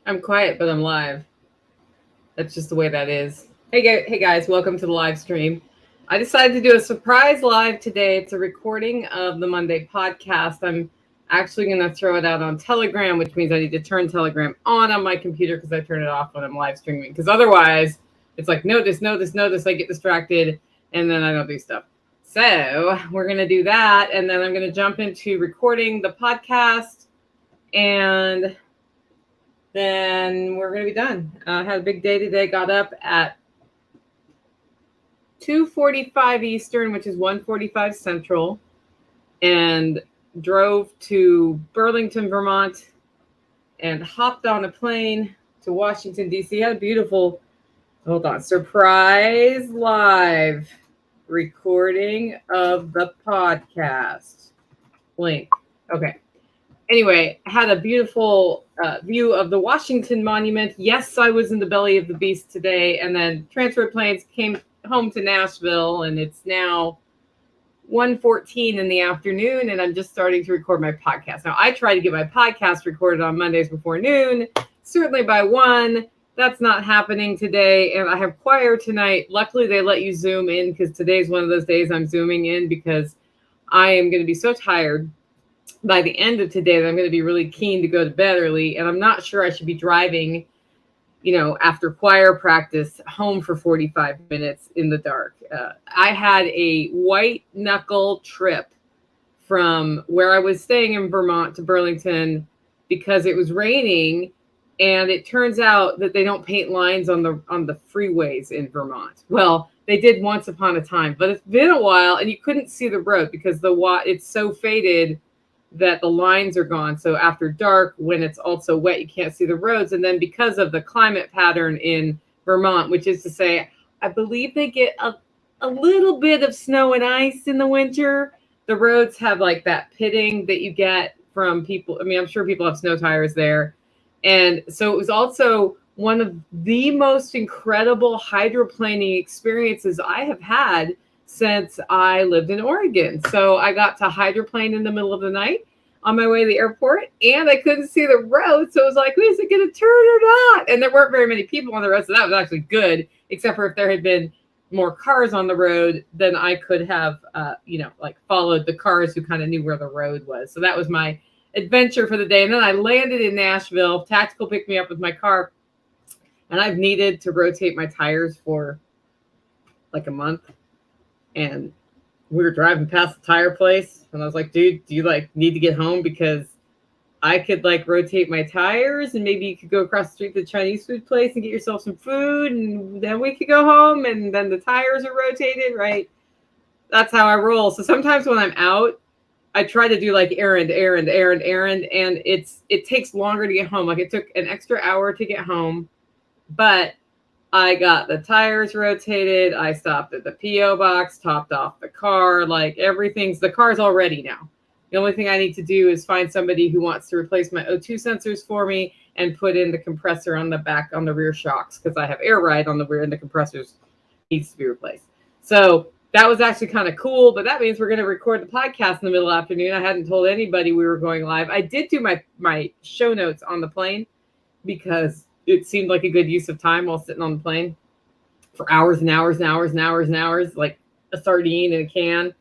I'm quiet, but I'm live. That's just the way that is. Hey guys, welcome to the live stream. I decided to do a surprise live today. It's a recording of the Monday podcast. I'm actually going to throw it out on Telegram, which means I need to turn Telegram on my computer because I turn it off when I'm live streaming. Because otherwise, it's like notice. I get distracted and then I don't do stuff. So we're going to do that, and then I'm going to jump into recording the podcast, and then we're going to be done. Had a big day today. Got up at 2:45 Eastern, which is 1:45 Central, and drove to Burlington, Vermont, and hopped on a plane to Washington, D.C. Had a beautiful, surprise live recording of the podcast. Link. Okay. Anyway, I had a beautiful view of the Washington Monument. Yes, I was in the belly of the beast today, and then transfer planes came home to Nashville, and it's now 1:14 in the afternoon, and I'm just starting to record my podcast. Now, I try to get my podcast recorded on Mondays before noon, certainly by 1. That's not happening today, and I have choir tonight. Luckily, they let you Zoom in because today's one of those days I'm Zooming in because I am going to be so tired by the end of today that I'm going to be really keen to go to bed early, and I'm not sure I should be driving, after choir practice home for 45 minutes in the dark. I had a white knuckle trip from where I was staying in Vermont to Burlington because it was raining, and it turns out that they don't paint lines on the freeways in Vermont. Well, they did once upon a time, but it's been a while, and you couldn't see the road because it's so faded that the lines are gone. So after dark, when it's also wet, you can't see the roads. And then because of the climate pattern in Vermont, which is to say, I believe they get a little bit of snow and ice in the winter, the roads have like that pitting that you get from people. I mean, I'm sure people have snow tires there. And so it was also one of the most incredible hydroplaning experiences I have had since I lived in Oregon. So I got to hydroplane in the middle of the night on my way to the airport, and I couldn't see the road. So it was like, is it going to turn or not? And there weren't very many people on the road, so that was actually good, except for if there had been more cars on the road, then I could have, followed the cars who kind of knew where the road was. So that was my adventure for the day. And then I landed in Nashville. Tactical picked me up with my car, and I've needed to rotate my tires for like a month. And we were driving past the tire place, and I was like, dude, do you need to get home? Because I could rotate my tires, and maybe you could go across the street to the Chinese food place and get yourself some food, and then we could go home, and then the tires are rotated, right? That's how I roll. So sometimes when I'm out, I try to do errand, and it takes longer to get home. Like it took an extra hour to get home, but I got the tires rotated. I stopped at the P.O. box, topped off the car. The car's all ready now. The only thing I need to do is find somebody who wants to replace my O2 sensors for me and put in the compressor on the back on the rear shocks because I have air ride on the rear and the compressors needs to be replaced. So that was actually kind of cool, but that means we're going to record the podcast in the middle of the afternoon. I hadn't told anybody we were going live. I did do my show notes on the plane because it seemed like a good use of time while sitting on the plane for hours and hours, like a sardine in a can.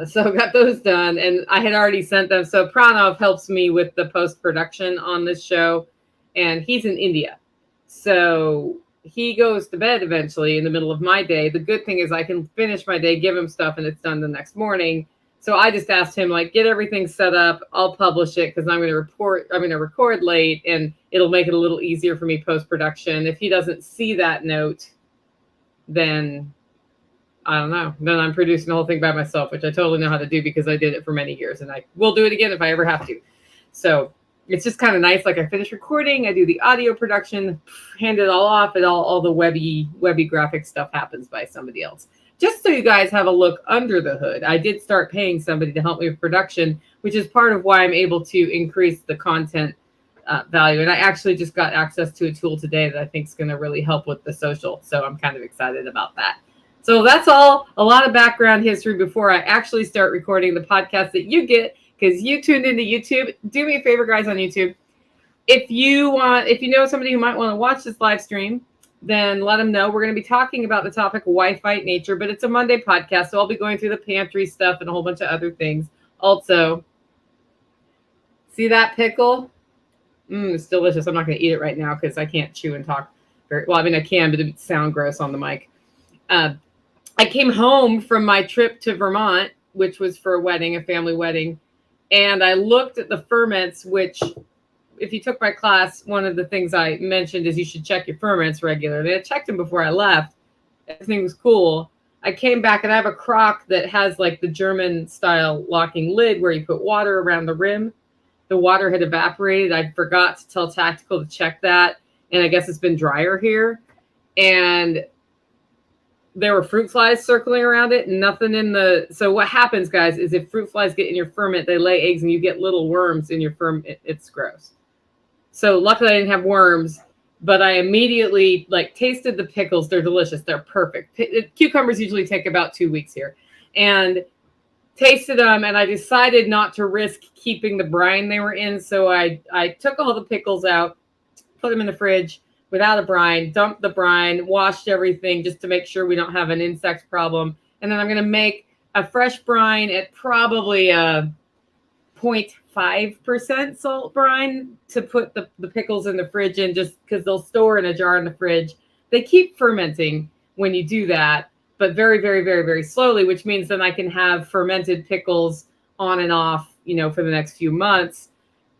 So I got those done, and I had already sent them. So Pranav helps me with the post-production on this show, and he's in India. So he goes to bed eventually in the middle of my day. The good thing is I can finish my day, give him stuff, and it's done the next morning. So I just asked him, get everything set up. I'll publish it because I'm going to record late, and it'll make it a little easier for me post-production. If he doesn't see that note, then I don't know. Then I'm producing the whole thing by myself, which I totally know how to do because I did it for many years, and I will do it again if I ever have to. So it's just kind of nice. I finish recording, I do the audio production, hand it all off, and all the webby graphic stuff happens by somebody else. Just so you guys have a look under the hood, I did start paying somebody to help me with production, which is part of why I'm able to increase the content value. And I actually just got access to a tool today that I think is going to really help with the social. So I'm kind of excited about that. So that's all, a lot of background history before I actually start recording the podcast that you get because you tuned into YouTube. Do me a favor, guys, on YouTube. If you know somebody who might want to watch this live stream, then let them know. We're going to be talking about the topic why fight nature, but it's a Monday podcast, so I'll be going through the pantry stuff and a whole bunch of other things. Also, see that pickle? It's delicious. I'm not going to eat it right now because I can't chew and talk very well. I mean, I can, but it would sound gross on the mic. I came home from my trip to Vermont, which was for a family wedding, and I looked at the ferments, which, if you took my class, one of the things I mentioned is you should check your ferments regularly. I checked them before I left. Everything was cool. I came back and I have a crock that has like the German style locking lid where you put water around the rim. The water had evaporated. I forgot to tell Tactical to check that. And I guess it's been drier here. And there were fruit flies circling around it. Nothing in the... So what happens, guys, is if fruit flies get in your ferment, they lay eggs and you get little worms in your ferment. It's gross. So luckily I didn't have worms, but I immediately tasted the pickles. They're delicious. They're perfect. Cucumbers usually take about 2 weeks here. And tasted them, and I decided not to risk keeping the brine they were in. So I took all the pickles out, put them in the fridge without a brine, dumped the brine, washed everything just to make sure we don't have an insect problem. And then I'm going to make a fresh brine at probably a 0.5% salt brine to put the pickles in the fridge in, just because they'll store in a jar in the fridge. They keep fermenting when you do that, but very, very, very, very slowly, which means then I can have fermented pickles on and off, for the next few months.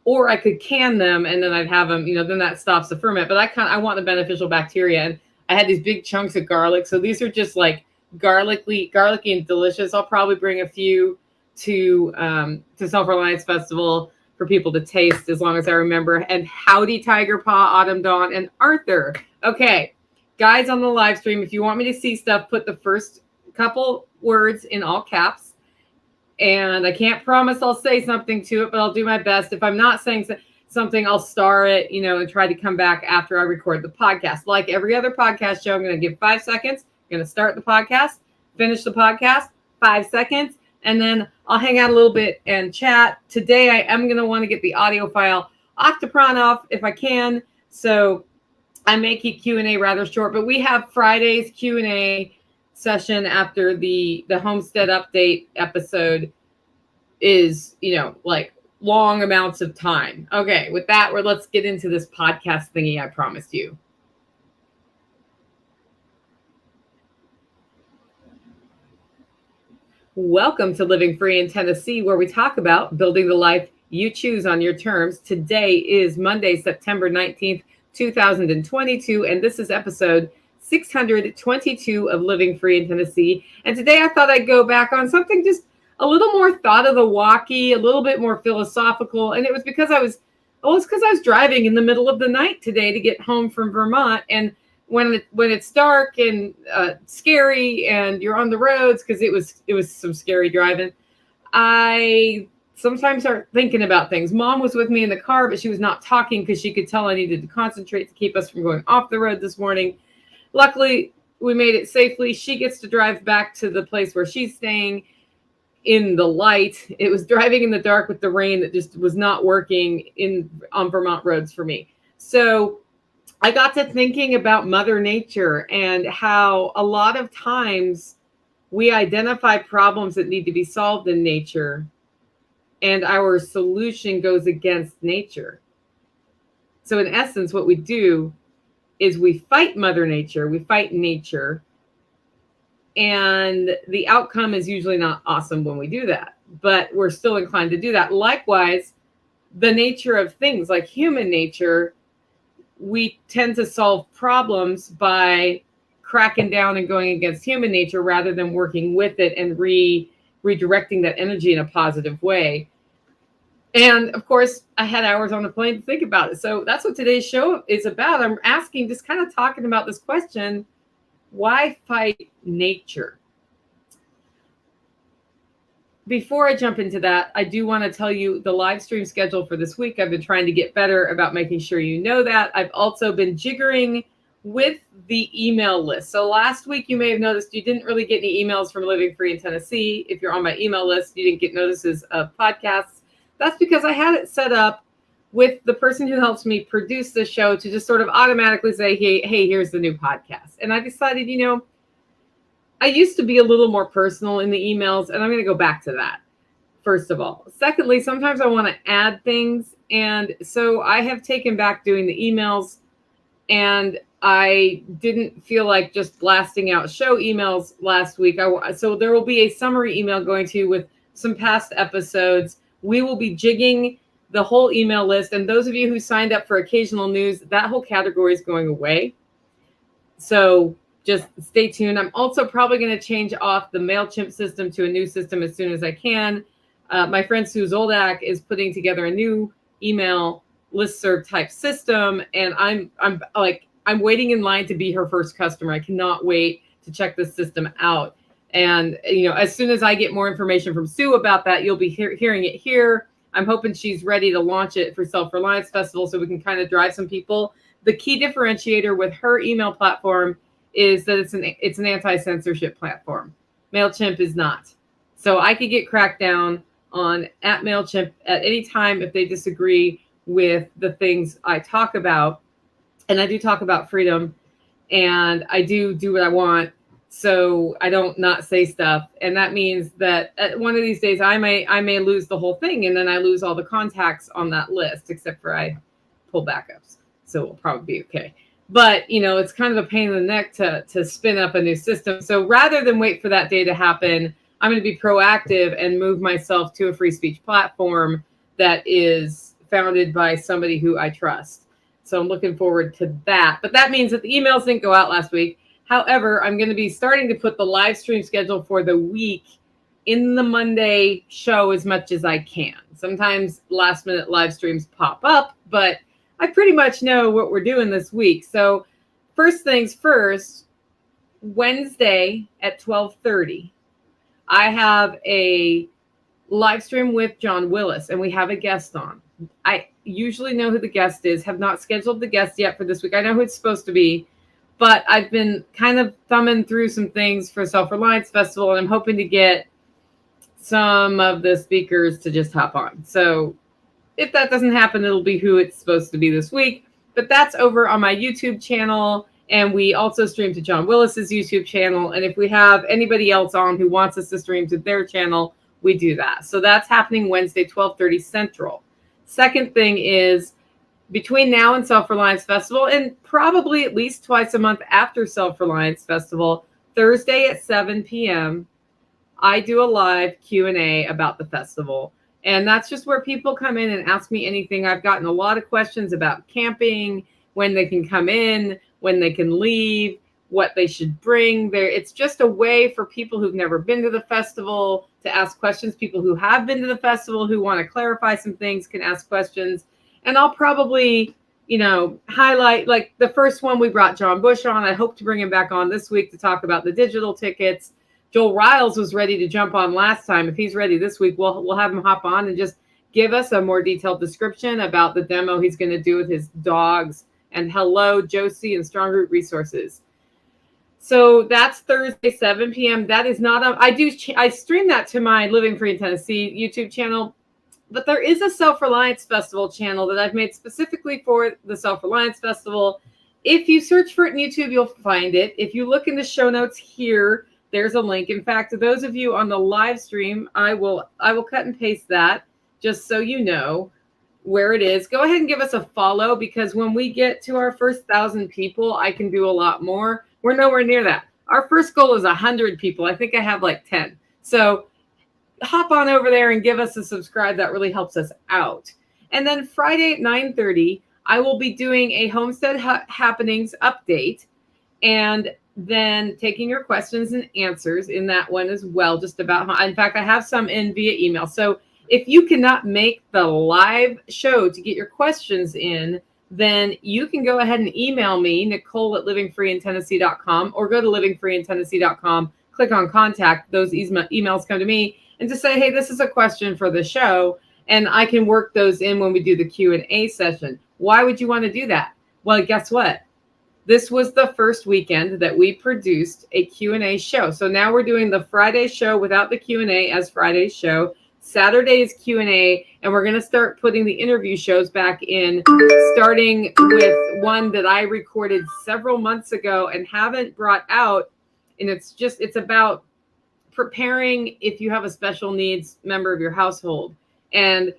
Or I could can them and then I'd have them, then that stops the ferment. But I want the beneficial bacteria. And I had these big chunks of garlic. So these are just like garlicky and delicious. I'll probably bring a few to Self-Reliance Festival for people to taste, as long as I remember. And howdy, Tiger Paw, Autumn Dawn, and Arthur. Okay, guys on the live stream, if you want me to see stuff, put the first couple words in all caps. And I can't promise I'll say something to it, but I'll do my best. If I'm not saying something, I'll star it, and try to come back after I record the podcast. Like every other podcast show, I'm going to give 5 seconds. I'm going to start the podcast, finish the podcast, 5 seconds, and then I'll hang out a little bit and chat. Today, I am going to want to get the audio file Octopron off if I can. So I may keep Q&A rather short, but we have Friday's Q&A session after the homestead update episode is, long amounts of time. Okay, with that, let's get into this podcast thingy I promised you. Welcome to Living Free in Tennessee, where we talk about building the life you choose on your terms. Today is Monday, September 19th, 2022, and this is episode 622 of Living Free in Tennessee. And today I thought I'd go back on something just a little more thought of the walkie, a little bit more philosophical. And it was because I was driving in the middle of the night today to get home from Vermont. And when it's dark and scary and you're on the roads, because it was some scary driving, I sometimes start thinking about things. Mom was with me in the car, but she was not talking because she could tell I needed to concentrate to keep us from going off the road this morning. Luckily, we made it safely. She gets to drive back to the place where she's staying in the light. It was driving in the dark with the rain that just was not working on Vermont roads for me. So I got to thinking about Mother Nature and how a lot of times we identify problems that need to be solved in nature, and our solution goes against nature. So in essence, what we do is we fight Mother Nature, we fight nature, and the outcome is usually not awesome when we do that, but we're still inclined to do that. Likewise, the nature of things like human nature, we tend to solve problems by cracking down and going against human nature rather than working with it and redirecting that energy in a positive way. And of course, I had hours on the plane to think about it. So that's what today's show is about. I'm asking, just kind of talking about this question, why fight nature? Before I jump into that, I do want to tell you the live stream schedule for this week. I've been trying to get better about making sure you know that. I've also been jiggering with the email list. So last week, you may have noticed you didn't really get any emails from Living Free in Tennessee. If you're on my email list, you didn't get notices of podcasts. That's because I had it set up with the person who helps me produce the show to just sort of automatically say, hey, here's the new podcast. And I decided, I used to be a little more personal in the emails, and I'm going to go back to that, first of all. Secondly, sometimes I want to add things. And so I have taken back doing the emails, and I didn't feel like just blasting out show emails last week. So there will be a summary email going to you with some past episodes. We will be jigging the whole email list. And those of you who signed up for occasional news, that whole category is going away. So just stay tuned. I'm also probably going to change off the MailChimp system to a new system as soon as I can. My friend Sue Zoldak is putting together a new email listserv type system, and I'm waiting in line to be her first customer. I cannot wait to check this system out. And as soon as I get more information from Sue about that, you'll be hearing it here. I'm hoping she's ready to launch it for Self-Reliance Festival so we can kind of drive some people. The key differentiator with her email platform is that it's an anti-censorship platform. MailChimp is not. So I could get cracked down on at MailChimp at any time if they disagree with the things I talk about. And I do talk about freedom, and I do what I want. So I don't not say stuff. And that means that at one of these days I may lose the whole thing, and then I lose all the contacts on that list, except for I pull backups. So we'll probably be okay. But, it's kind of a pain in the neck to spin up a new system. So rather than wait for that day to happen, I'm going to be proactive and move myself to a free speech platform that is founded by somebody who I trust. So I'm looking forward to that. But that means that the emails didn't go out last week. However, I'm going to be starting to put the live stream schedule for the week in the Monday show as much as I can. Sometimes last minute live streams pop up, but I pretty much know what we're doing this week. So first things first, Wednesday at 12:30, I have a live stream with John Willis, and we have a guest on. I usually know who the guest is, have not scheduled the guest yet for this week. I know who it's supposed to be, but I've been kind of thumbing through some things for Self-Reliance Festival, and I'm hoping to get some of the speakers to just hop on. So if that doesn't happen, it'll be who it's supposed to be this week. But that's over on my YouTube channel, and we also stream to John Willis's YouTube channel. And if we have anybody else on who wants us to stream to their channel, we do that. So that's happening Wednesday, 12:30 Central. Second thing is, between now and Self-Reliance Festival, and probably at least twice a month after Self-Reliance Festival, Thursday at 7 p.m., I do a live Q&A about the festival. And that's just where people come in and ask me anything. I've gotten a lot of questions about camping, when they can come in, when they can leave, what they should bring there. It's just a way for people who've never been to the festival to ask questions. People who have been to the festival who want to clarify some things can ask questions. And I'll probably, highlight, like the first one we brought John Bush on. I hope to bring him back on this week to talk about the digital tickets. Joel Riles was ready to jump on last time. If he's ready this week, we'll have him hop on and just give us a more detailed description about the demo he's going to do with his dogs. And hello, Josie and Strong Root Resources. So that's Thursday, 7 p.m. That is not I stream that to my Living Free in Tennessee YouTube channel, but there is a Self-Reliance Festival channel that I've made specifically for the Self-Reliance Festival. If you search for it in YouTube, you'll find it. If you look in the show notes here, there's a link. In fact, to those of you on the live stream, I will cut and paste that just so you know where it is. Go ahead and give us a follow, because when we get to our first 1,000 people, I can do a lot more. We're nowhere near that. Our first goal is 100 people. I think I have like 10. So hop on over there and give us a subscribe. That really helps us out. And then Friday at 9:30, I will be doing a Homestead Happenings update, and then taking your questions and answers in that one as well. Just about, in fact, I have some in via email. So if you cannot make the live show to get your questions in, then you can go ahead and email me, Nicole@livingfreeintennessee.com, or go to livingfreeintennessee.com, click on contact. Those emails come to me, and just say, hey, this is a question for the show, and I can work those in when we do the Q&A session. Why would you want to do that? Well, guess what? This was the first weekend that we produced a Q&A show. So now we're doing the Friday show without the Q&A as Friday's show. Saturday is Q&A, and we're going to start putting the interview shows back in, starting with one that I recorded several months ago and haven't brought out. And it's about preparing if you have a special needs member of your household. And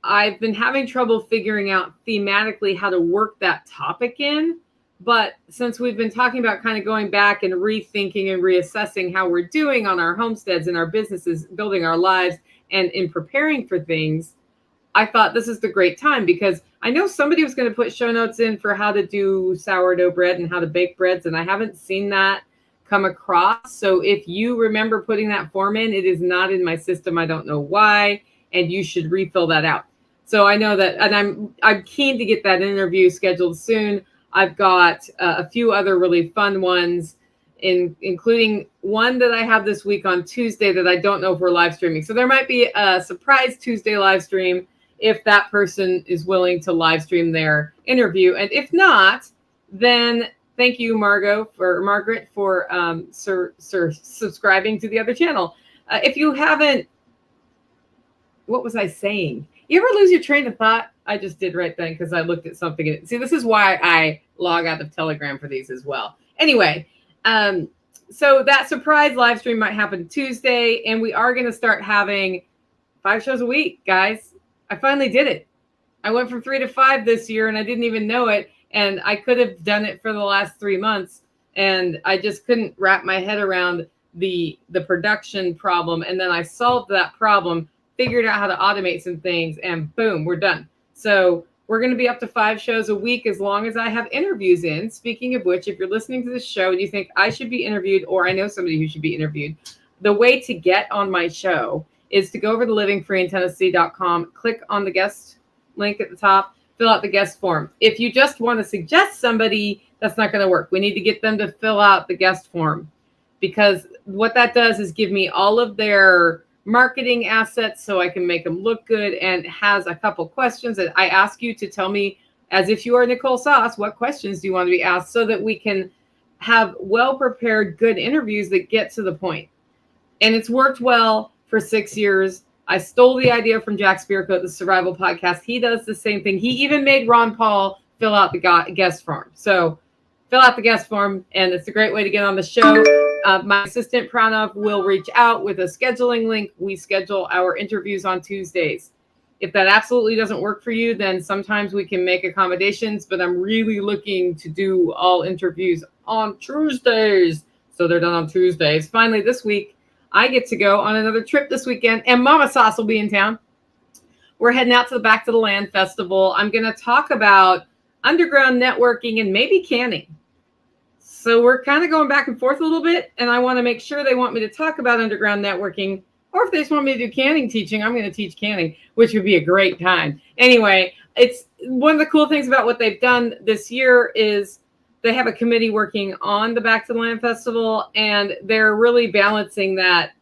I've been having trouble figuring out thematically how to work that topic in. But since we've been talking about kind of going back and rethinking and reassessing how we're doing on our homesteads and our businesses, building our lives, and in preparing for things, I thought this is the great time, because I know somebody was going to put show notes in for how to do sourdough bread and how to bake breads, and I haven't seen that come across. So if you remember putting that form in, it is not in my system. I don't know why, and you should refill that out. So I know that, and I'm keen to get that interview scheduled soon. I've got a few other really fun ones, including one that I have this week on Tuesday that I don't know if we're live streaming. So there might be a surprise Tuesday live stream if that person is willing to live stream their interview. And if not, then thank you, Margaret, for subscribing to the other channel. If you haven't, what was I saying? You ever lose your train of thought? I just did right then because I looked at something. See, this is why I log out of Telegram for these as well. Anyway, so that surprise live stream might happen Tuesday, and we are going to start having 5 shows a week, guys. I finally did it. I went from 3 to 5 this year, and I didn't even know it. And I could have done it for the last 3 months, and I just couldn't wrap my head around the production problem. And then I solved that problem, figured out how to automate some things, and boom, we're done. So we're going to be up to 5 shows a week as long as I have interviews in. Speaking of which, if you're listening to this show and you think I should be interviewed, or I know somebody who should be interviewed, the way to get on my show is to go over to livingfreeintennessee.com, click on the guest link at the top, fill out the guest form. If you just want to suggest somebody, that's not going to work. We need to get them to fill out the guest form, because what that does is give me all of their marketing assets so I can make them look good, and has a couple questions that I ask you to tell me, as if you are Nicole Sauce, what questions do you want to be asked, so that we can have well-prepared, good interviews that get to the point. And it's worked well for 6 years. I stole the idea from Jack Spirko at the Survival Podcast. He does the same thing. He even made Ron Paul fill out the guest form. So fill out the guest form, and it's a great way to get on the show. My assistant, Pranav, will reach out with a scheduling link. We schedule our interviews on Tuesdays. If that absolutely doesn't work for you, then sometimes we can make accommodations, but I'm really looking to do all interviews on Tuesdays, so they're done on Tuesdays. Finally, this week, I get to go on another trip this weekend, and Mama Sauce will be in town. We're heading out to the Back to the Land Festival. I'm going to talk about underground networking and maybe canning. So we're kind of going back and forth a little bit, and I want to make sure they want me to talk about underground networking, or if they just want me to do canning teaching, I'm going to teach canning, which would be a great time. Anyway, it's one of the cool things about what they've done this year is they have a committee working on the Back to the Land Festival, and they're really balancing that,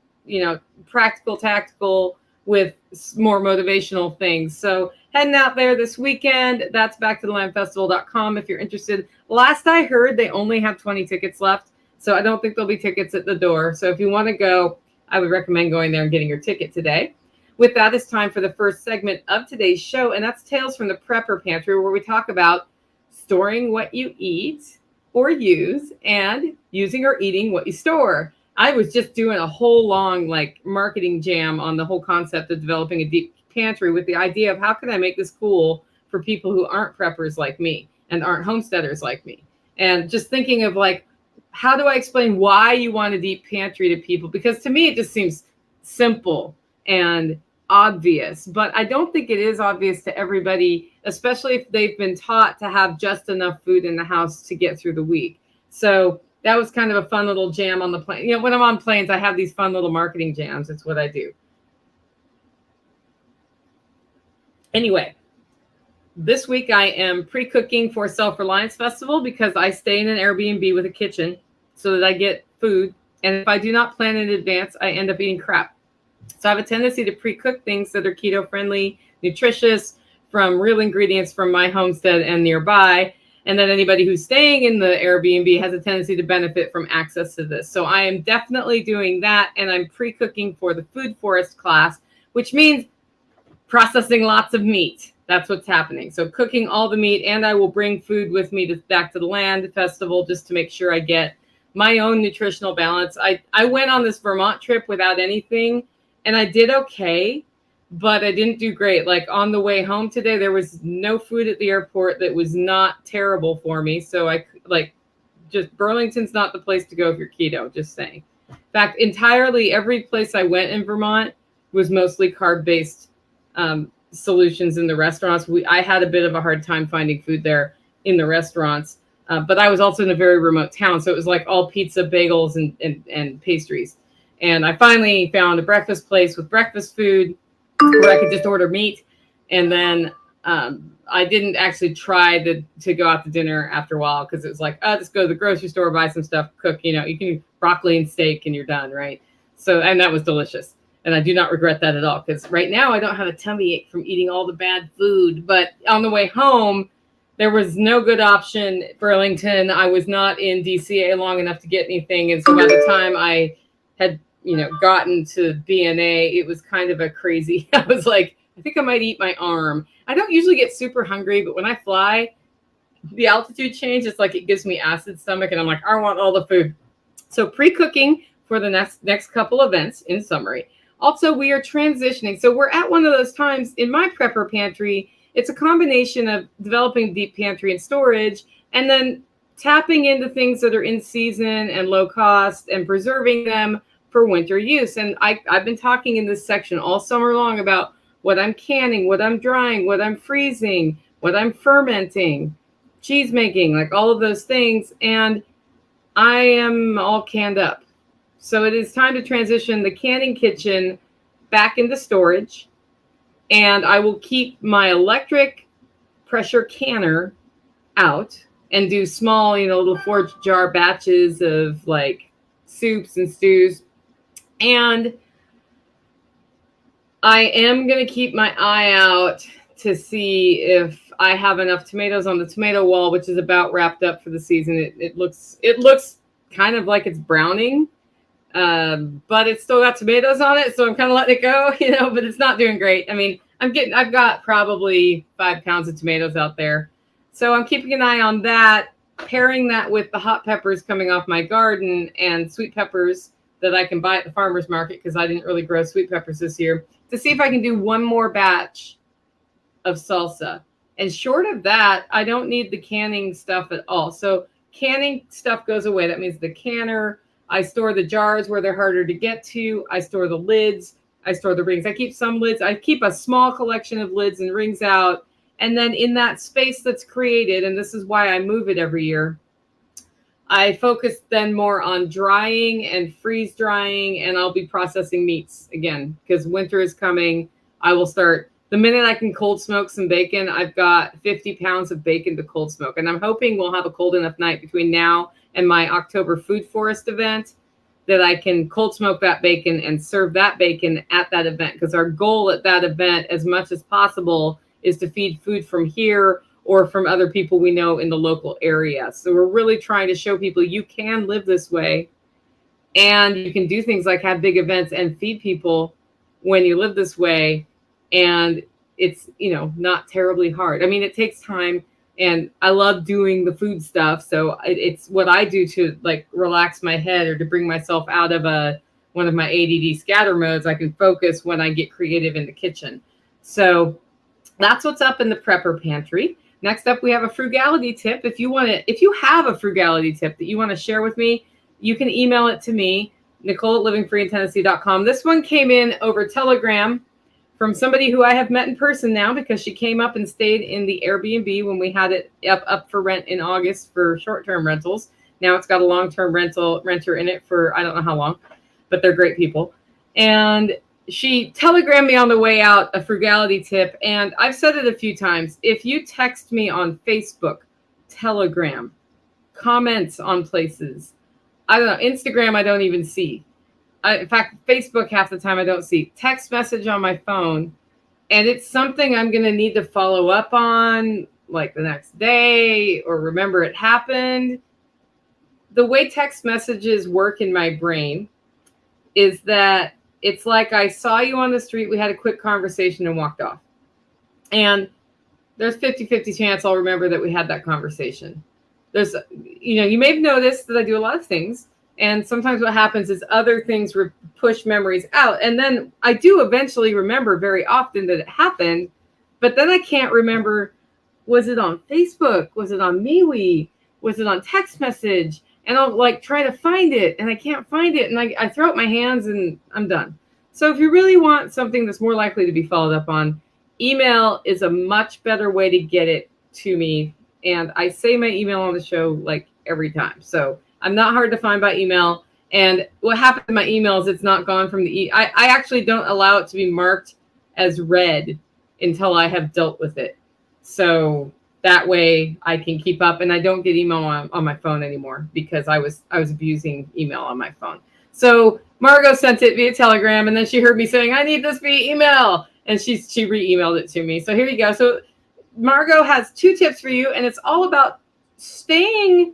practical, tactical with more motivational things. So heading out there this weekend, that's backtothelandfestival.com if you're interested. Last I heard, they only have 20 tickets left, so I don't think there'll be tickets at the door. So if you want to go, I would recommend going there and getting your ticket today. With that, it's time for the first segment of today's show, and that's Tales from the Prepper Pantry, where we talk about storing what you eat or use, and using or eating what you store. I was just doing a whole long marketing jam on the whole concept of developing a deep pantry with the idea of how can I make this cool for people who aren't preppers like me and aren't homesteaders like me. And just thinking of how do I explain why you want a deep pantry to people? Because to me, it just seems simple and obvious, but I don't think it is obvious to everybody, especially if they've been taught to have just enough food in the house to get through the week. So that was kind of a fun little jam on the plane. When I'm on planes, I have these fun little marketing jams. It's what I do. Anyway, this week I am pre-cooking for Self-Reliance Festival because I stay in an Airbnb with a kitchen so that I get food. And if I do not plan in advance, I end up eating crap. So I have a tendency to pre-cook things that are keto-friendly, nutritious, from real ingredients from my homestead and nearby. And then anybody who's staying in the Airbnb has a tendency to benefit from access to this. So I am definitely doing that. And I'm pre-cooking for the Food Forest class, which means processing lots of meat. That's what's happening. So cooking all the meat, and I will bring food with me back to the land festival just to make sure I get my own nutritional balance. I went on this Vermont trip without anything, and I did okay, but I didn't do great. Like on the way home today, there was no food at the airport that was not terrible for me. So just Burlington's not the place to go if you're keto, just saying. In fact, entirely every place I went in Vermont was mostly carb-based solutions in the restaurants. I had a bit of a hard time finding food there in the restaurants, but I was also in a very remote town, so it was like all pizza, bagels, and pastries. And I finally found a breakfast place with breakfast food where I could just order meat, and then I didn't actually try to go out to dinner after a while because it was like, oh, just go to the grocery store, buy some stuff, cook. You can do broccoli and steak, and you're done, right? So, and that was delicious. And I do not regret that at all, because right now I don't have a tummy ache from eating all the bad food. But on the way home, there was no good option. Burlington, I was not in DCA long enough to get anything. And so by the time I had, gotten to BNA, it was kind of a crazy, I was like, I think I might eat my arm. I don't usually get super hungry, but when I fly, the altitude change, it's like it gives me acid stomach, and I'm like, I want all the food. So pre-cooking for the next couple events, in summary. Also, we are transitioning. So we're at one of those times in my Prepper Pantry. It's a combination of developing deep pantry and storage, and then tapping into things that are in season and low cost and preserving them for winter use. And I've been talking in this section all summer long about what I'm canning, what I'm drying, what I'm freezing, what I'm fermenting, cheese making, like all of those things. And I am all canned up. So it is time to transition the canning kitchen back into storage. And I will keep my electric pressure canner out and do small, little 4-jar batches of like soups and stews. And I am going to keep my eye out to see if I have enough tomatoes on the tomato wall, which is about wrapped up for the season. It looks kind of like it's browning. But it's still got tomatoes on it, so I'm kind of letting it go, but it's not doing great. I mean, I've got probably 5 pounds of tomatoes out there. So I'm keeping an eye on that, pairing that with the hot peppers coming off my garden and sweet peppers that I can buy at the farmer's market, because I didn't really grow sweet peppers this year, to see if I can do one more batch of salsa. And short of that, I don't need the canning stuff at all. So canning stuff goes away. That means the canner. I store the jars where they're harder to get to. I store the lids. I store the rings. I keep some lids. I keep a small collection of lids and rings out. And then in that space that's created, and this is why I move it every year, I focus then more on drying and freeze drying, and I'll be processing meats again because winter is coming. I will start the minute I can cold smoke some bacon. I've got 50 pounds of bacon to cold smoke, and I'm hoping we'll have a cold enough night between now and my October Food Forest event that I can cold smoke that bacon and serve that bacon at that event, because our goal at that event, as much as possible, is to feed food from here or from other people we know in the local area. So we're really trying to show people you can live this way, and you can do things like have big events and feed people when you live this way. And it's, not terribly hard. I mean, it takes time, and I love doing the food stuff. So it's what I do to like relax my head or to bring myself out of one of my ADD scatter modes. I can focus when I get creative in the kitchen. So that's what's up in the Prepper Pantry. Next up, we have a frugality tip. If you have a frugality tip that you want to share with me, you can email it to me, Nicole@livingfreeintennessee.com. This one came in over Telegram from somebody who I have met in person now, because she came up and stayed in the Airbnb when we had it up for rent in August for short-term rentals. Now it's got a long-term renter in it for I don't know how long, but they're great people. And she telegrammed me on the way out a frugality tip. And I've said it a few times. If you text me on Facebook, Telegram, comments on places, I don't know, Instagram, I don't even see. In fact, Facebook, half the time I don't see. Text message on my phone, and it's something I'm going to need to follow up on like the next day or remember it happened. The way text messages work in my brain is that It's like I saw you on the street, we had a quick conversation and walked off. And there's 50-50 chance I'll remember that we had that conversation. There's, you may have noticed that I do a lot of things. And sometimes what happens is other things push memories out. And then I do eventually remember very often that it happened. But then I can't remember, was it on Facebook? Was it on MeWe? Was it on text message? And I'll like try to find it and I can't find it. And I throw up my hands and I'm done. So if you really want something that's more likely to be followed up on, email is a much better way to get it to me. And I say my email on the show like every time. So I'm not hard to find by email. And what happened to my email is it's not gone from the I actually don't allow it to be marked as read until I have dealt with it. So that way I can keep up, and I don't get email on my phone anymore because I was abusing email on my phone. So Margo sent it via Telegram, and then she heard me saying, I need this via email. And she re-emailed it to me. So here you go. So Margo has 2 tips for you, and it's all about staying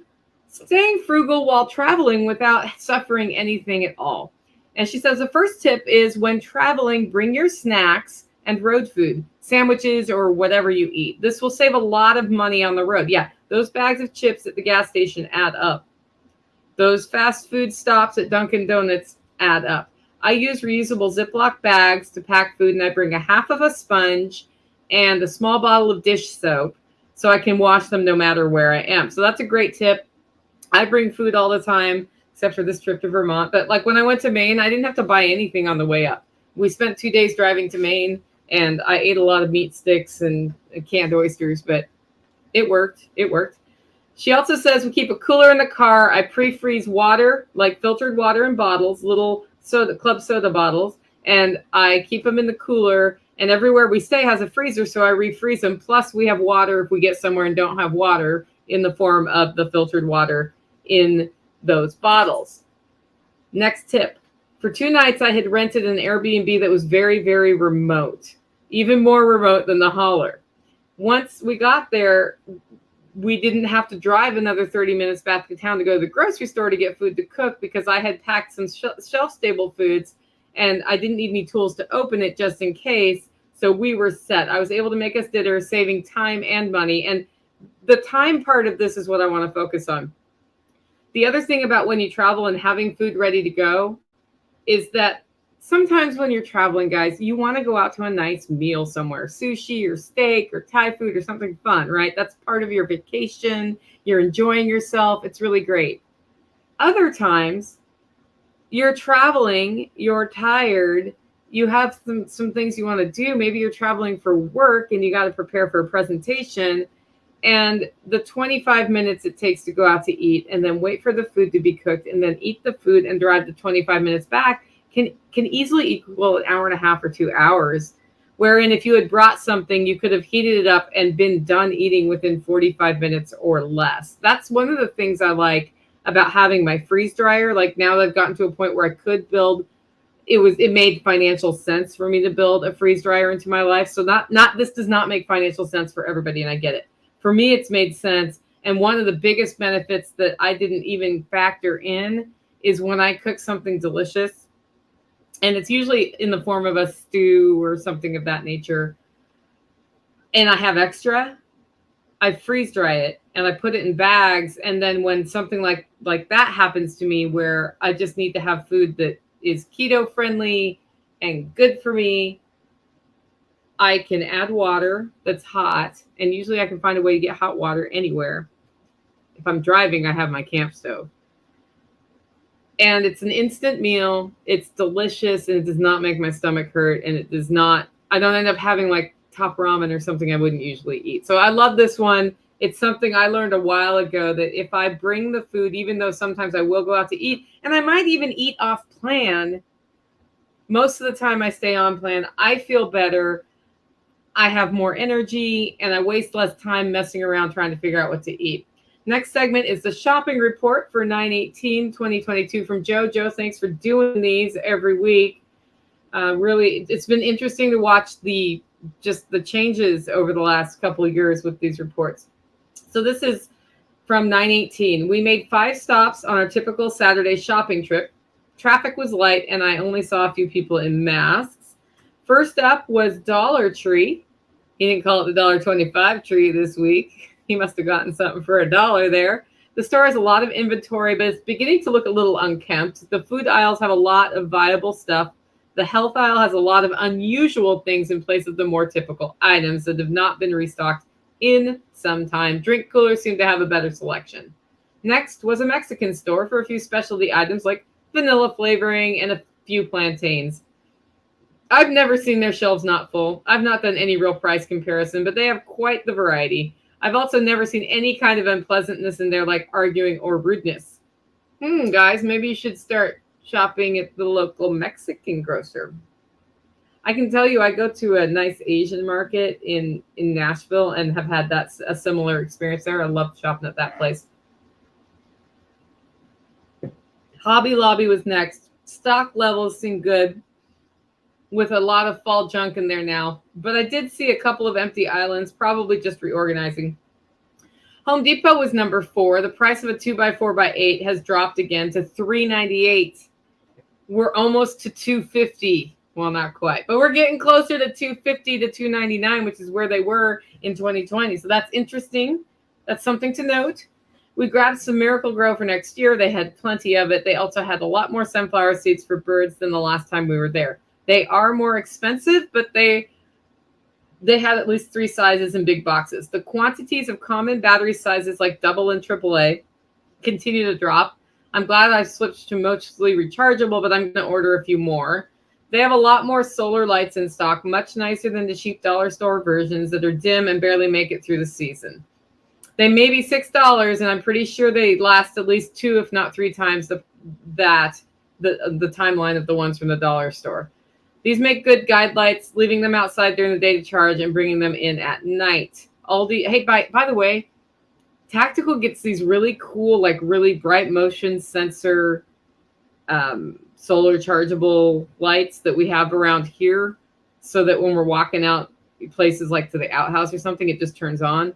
frugal while traveling without suffering anything at all. And she says the first tip is when traveling, bring your snacks and road food, sandwiches or whatever you eat. This will save a lot of money on the road. Yeah, those bags of chips at the gas station add up. Those fast food stops at Dunkin' Donuts add up. I use reusable Ziploc bags to pack food, and I bring a half of a sponge and a small bottle of dish soap so I can wash them no matter where I am. So that's a great tip. I bring food all the time, except for this trip to Vermont. But like when I went to Maine, I didn't have to buy anything on the way up. We spent 2 days driving to Maine, and I ate a lot of meat sticks and canned oysters, but it worked. It worked. She also says we keep a cooler in the car. I pre-freeze water, like filtered water in bottles, little club soda bottles, and I keep them in the cooler. And everywhere we stay has a freezer, so I refreeze them. Plus, we have water if we get somewhere and don't have water in the form of the filtered water in those bottles. Next tip. For 2 nights, I had rented an Airbnb that was very, very remote, even more remote than the holler. Once we got there, we didn't have to drive another 30 minutes back to town to go to the grocery store to get food to cook because I had packed some shelf-stable foods and I didn't need any tools to open it just in case. So we were set. I was able to make us dinner, saving time and money. And the time part of this is what I want to focus on. The other thing about when you travel and having food ready to go is that sometimes when you're traveling, guys, you want to go out to a nice meal somewhere, sushi or steak or Thai food or something fun, right? That's part of your vacation. You're enjoying yourself. It's really great. Other times you're traveling, you're tired, you have some things you want to do. Maybe you're traveling for work and you got to prepare for a presentation. And the 25 minutes it takes to go out to eat and then wait for the food to be cooked and then eat the food and drive the 25 minutes back can easily equal an hour and a half or 2 hours. Wherein if you had brought something, you could have heated it up and been done eating within 45 minutes or less. That's one of the things I like about having my freeze dryer. Like now that I've gotten to a point where I could build, it made financial sense for me to build a freeze dryer into my life. So this does not make financial sense for everybody, and I get it. For me, it's made sense. And one of the biggest benefits that I didn't even factor in is when I cook something delicious, and it's usually in the form of a stew or something of that nature, and I have extra, I freeze dry it and I put it in bags. And then when something like that happens to me where I just need to have food that is keto friendly and good for me, I can add water that's hot, and usually I can find a way to get hot water anywhere. If I'm driving, I have my camp stove. And it's an instant meal. It's delicious, and it does not make my stomach hurt, and I don't end up having like top ramen or something I wouldn't usually eat. So I love this one. It's something I learned a while ago, that if I bring the food, even though sometimes I will go out to eat, and I might even eat off plan, most of the time I stay on plan, I feel better. I have more energy, and I waste less time messing around trying to figure out what to eat. Next segment is the shopping report for 9/18/2022 from Joe. Joe, thanks for doing these every week. Really, it's been interesting to watch the changes over the last couple of years with these reports. So this is from 9/18. We made 5 stops on our typical Saturday shopping trip. traffic was light, and I only saw a few people in masks. First up was Dollar Tree. He didn't call it the $1.25 tree this week. He must have gotten something for $1 there. The store has a lot of inventory, but it's beginning to look a little unkempt. The food aisles have a lot of viable stuff. The health aisle has a lot of unusual things in place of the more typical items that have not been restocked in some time. Drink coolers seem to have a better selection. Next was a Mexican store for a few specialty items like vanilla flavoring and a few plantains. I've never seen their shelves not full. I've not done any real price comparison, but they have quite the variety. I've also never seen any kind of unpleasantness in there, like arguing or rudeness. Guys, maybe you should start shopping at the local Mexican grocer. I can tell you, I go to a nice Asian market in Nashville and have had a similar experience there. I love shopping at that place. Hobby Lobby was next. Stock levels seem good, with a lot of fall junk in there now. But I did see a couple of empty islands, probably just reorganizing. Home Depot was number 4. The price of a 2x4x8 has dropped again to $3.98. We're almost to $2.50. Well, not quite, but we're getting closer to $2.50 to $2.99, which is where they were in 2020. So that's interesting. That's something to note. We grabbed some Miracle Grow for next year. They had plenty of it. They also had a lot more sunflower seeds for birds than the last time we were there. They are more expensive, but they had at least 3 sizes in big boxes. The quantities of common battery sizes like AA and AAA continue to drop. I'm glad I switched to mostly rechargeable, but I'm going to order a few more. They have a lot more solar lights in stock, much nicer than the cheap dollar store versions that are dim and barely make it through the season. They may be $6, and I'm pretty sure they last at least 2, if not 3 times the timeline of the ones from the dollar store. These make good guide lights, leaving them outside during the day to charge and bringing them in at night. Aldi, hey, by the way, Tactical gets these really cool, like really bright motion sensor solar chargeable lights that we have around here, so that when we're walking out places like to the outhouse or something, it just turns on.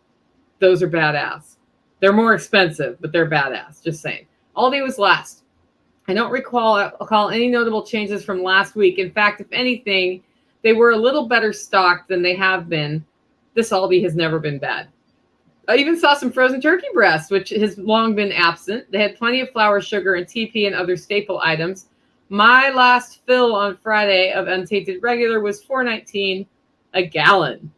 Those are badass. They're more expensive, but they're badass. Just saying. Aldi was last. I don't recall any notable changes from last week. In fact, if anything, they were a little better stocked than they have been. This Aldi has never been bad. I even saw some frozen turkey breasts, which has long been absent. They had plenty of flour, sugar, and TP and other staple items. My last fill on Friday of untainted regular was $4.19 a gallon.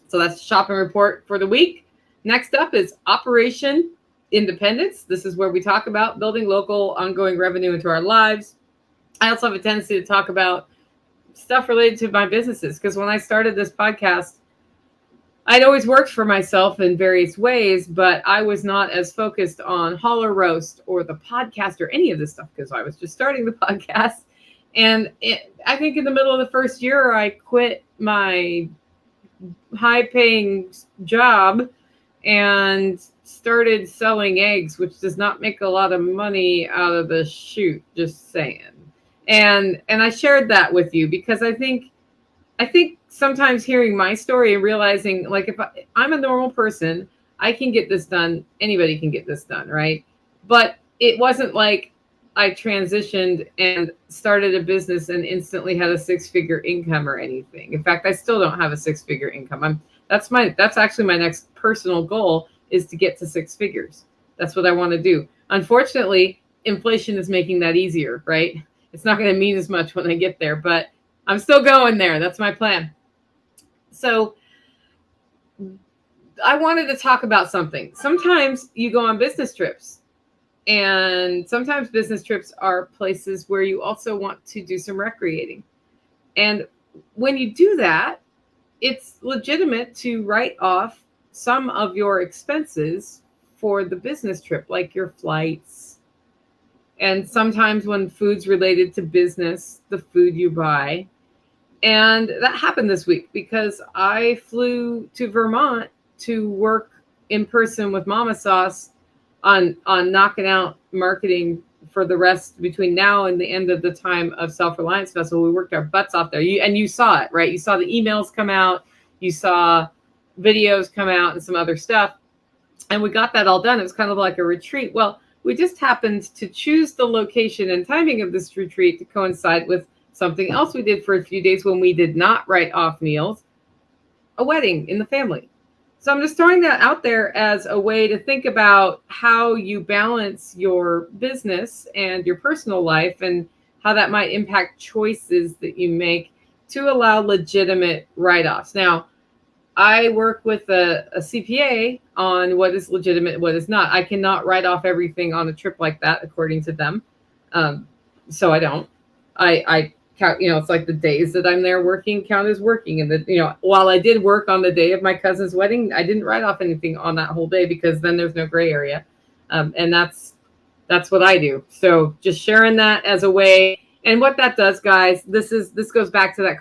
So that's the shopping report for the week. Next up is Operation Independence. This is where we talk about building local ongoing revenue into our lives. I also have a tendency to talk about stuff related to my businesses, because when I started this podcast, I'd always worked for myself in various ways, but I was not as focused on Haul or Roast or the podcast or any of this stuff, because I was just starting the podcast. And I think in the middle of the first year, I quit my high-paying job and started selling eggs, which does not make a lot of money out of the chute, just saying. And I shared that with you because I think sometimes hearing my story and realizing, like, if I'm a normal person, I can get this done. Anybody can get this done, right? But it wasn't like I transitioned and started a business and instantly had a 6-figure income or anything. In fact, I still don't have a 6-figure income. That's actually my next personal goal, is to get to 6 figures. That's what I want to do. Unfortunately, inflation is making that easier, right? It's not going to mean as much when I get there, but I'm still going there. That's my plan. So I wanted to talk about something. Sometimes you go on business trips, and sometimes business trips are places where you also want to do some recreating. And when you do that, it's legitimate to write off some of your expenses for the business trip, like your flights. And sometimes when food's related to business, the food you buy. And that happened this week because I flew to Vermont to work in person with Mama Sauce on knocking out marketing for the rest between now and the end of the time of Self-Reliance Festival. We worked our butts off there. You saw it, right? You saw the emails come out. You saw videos come out and some other stuff. And we got that all done. It was kind of like a retreat. Well, We just happened to choose the location and timing of this retreat to coincide with something else we did for a few days when we did not write off meals, a wedding in the family. So I'm just throwing that out there as a way to think about how you balance your business and your personal life and how that might impact choices that you make to allow legitimate write-offs. Now, I work with a CPA on what is legitimate, what is not. I cannot write off everything on a trip like that, according to them. So I don't. I count, it's like the days that I'm there working count as working. And while I did work on the day of my cousin's wedding, I didn't write off anything on that whole day because then there's no gray area. And that's what I do. So just sharing that as a way. And what that does, guys, this goes back to that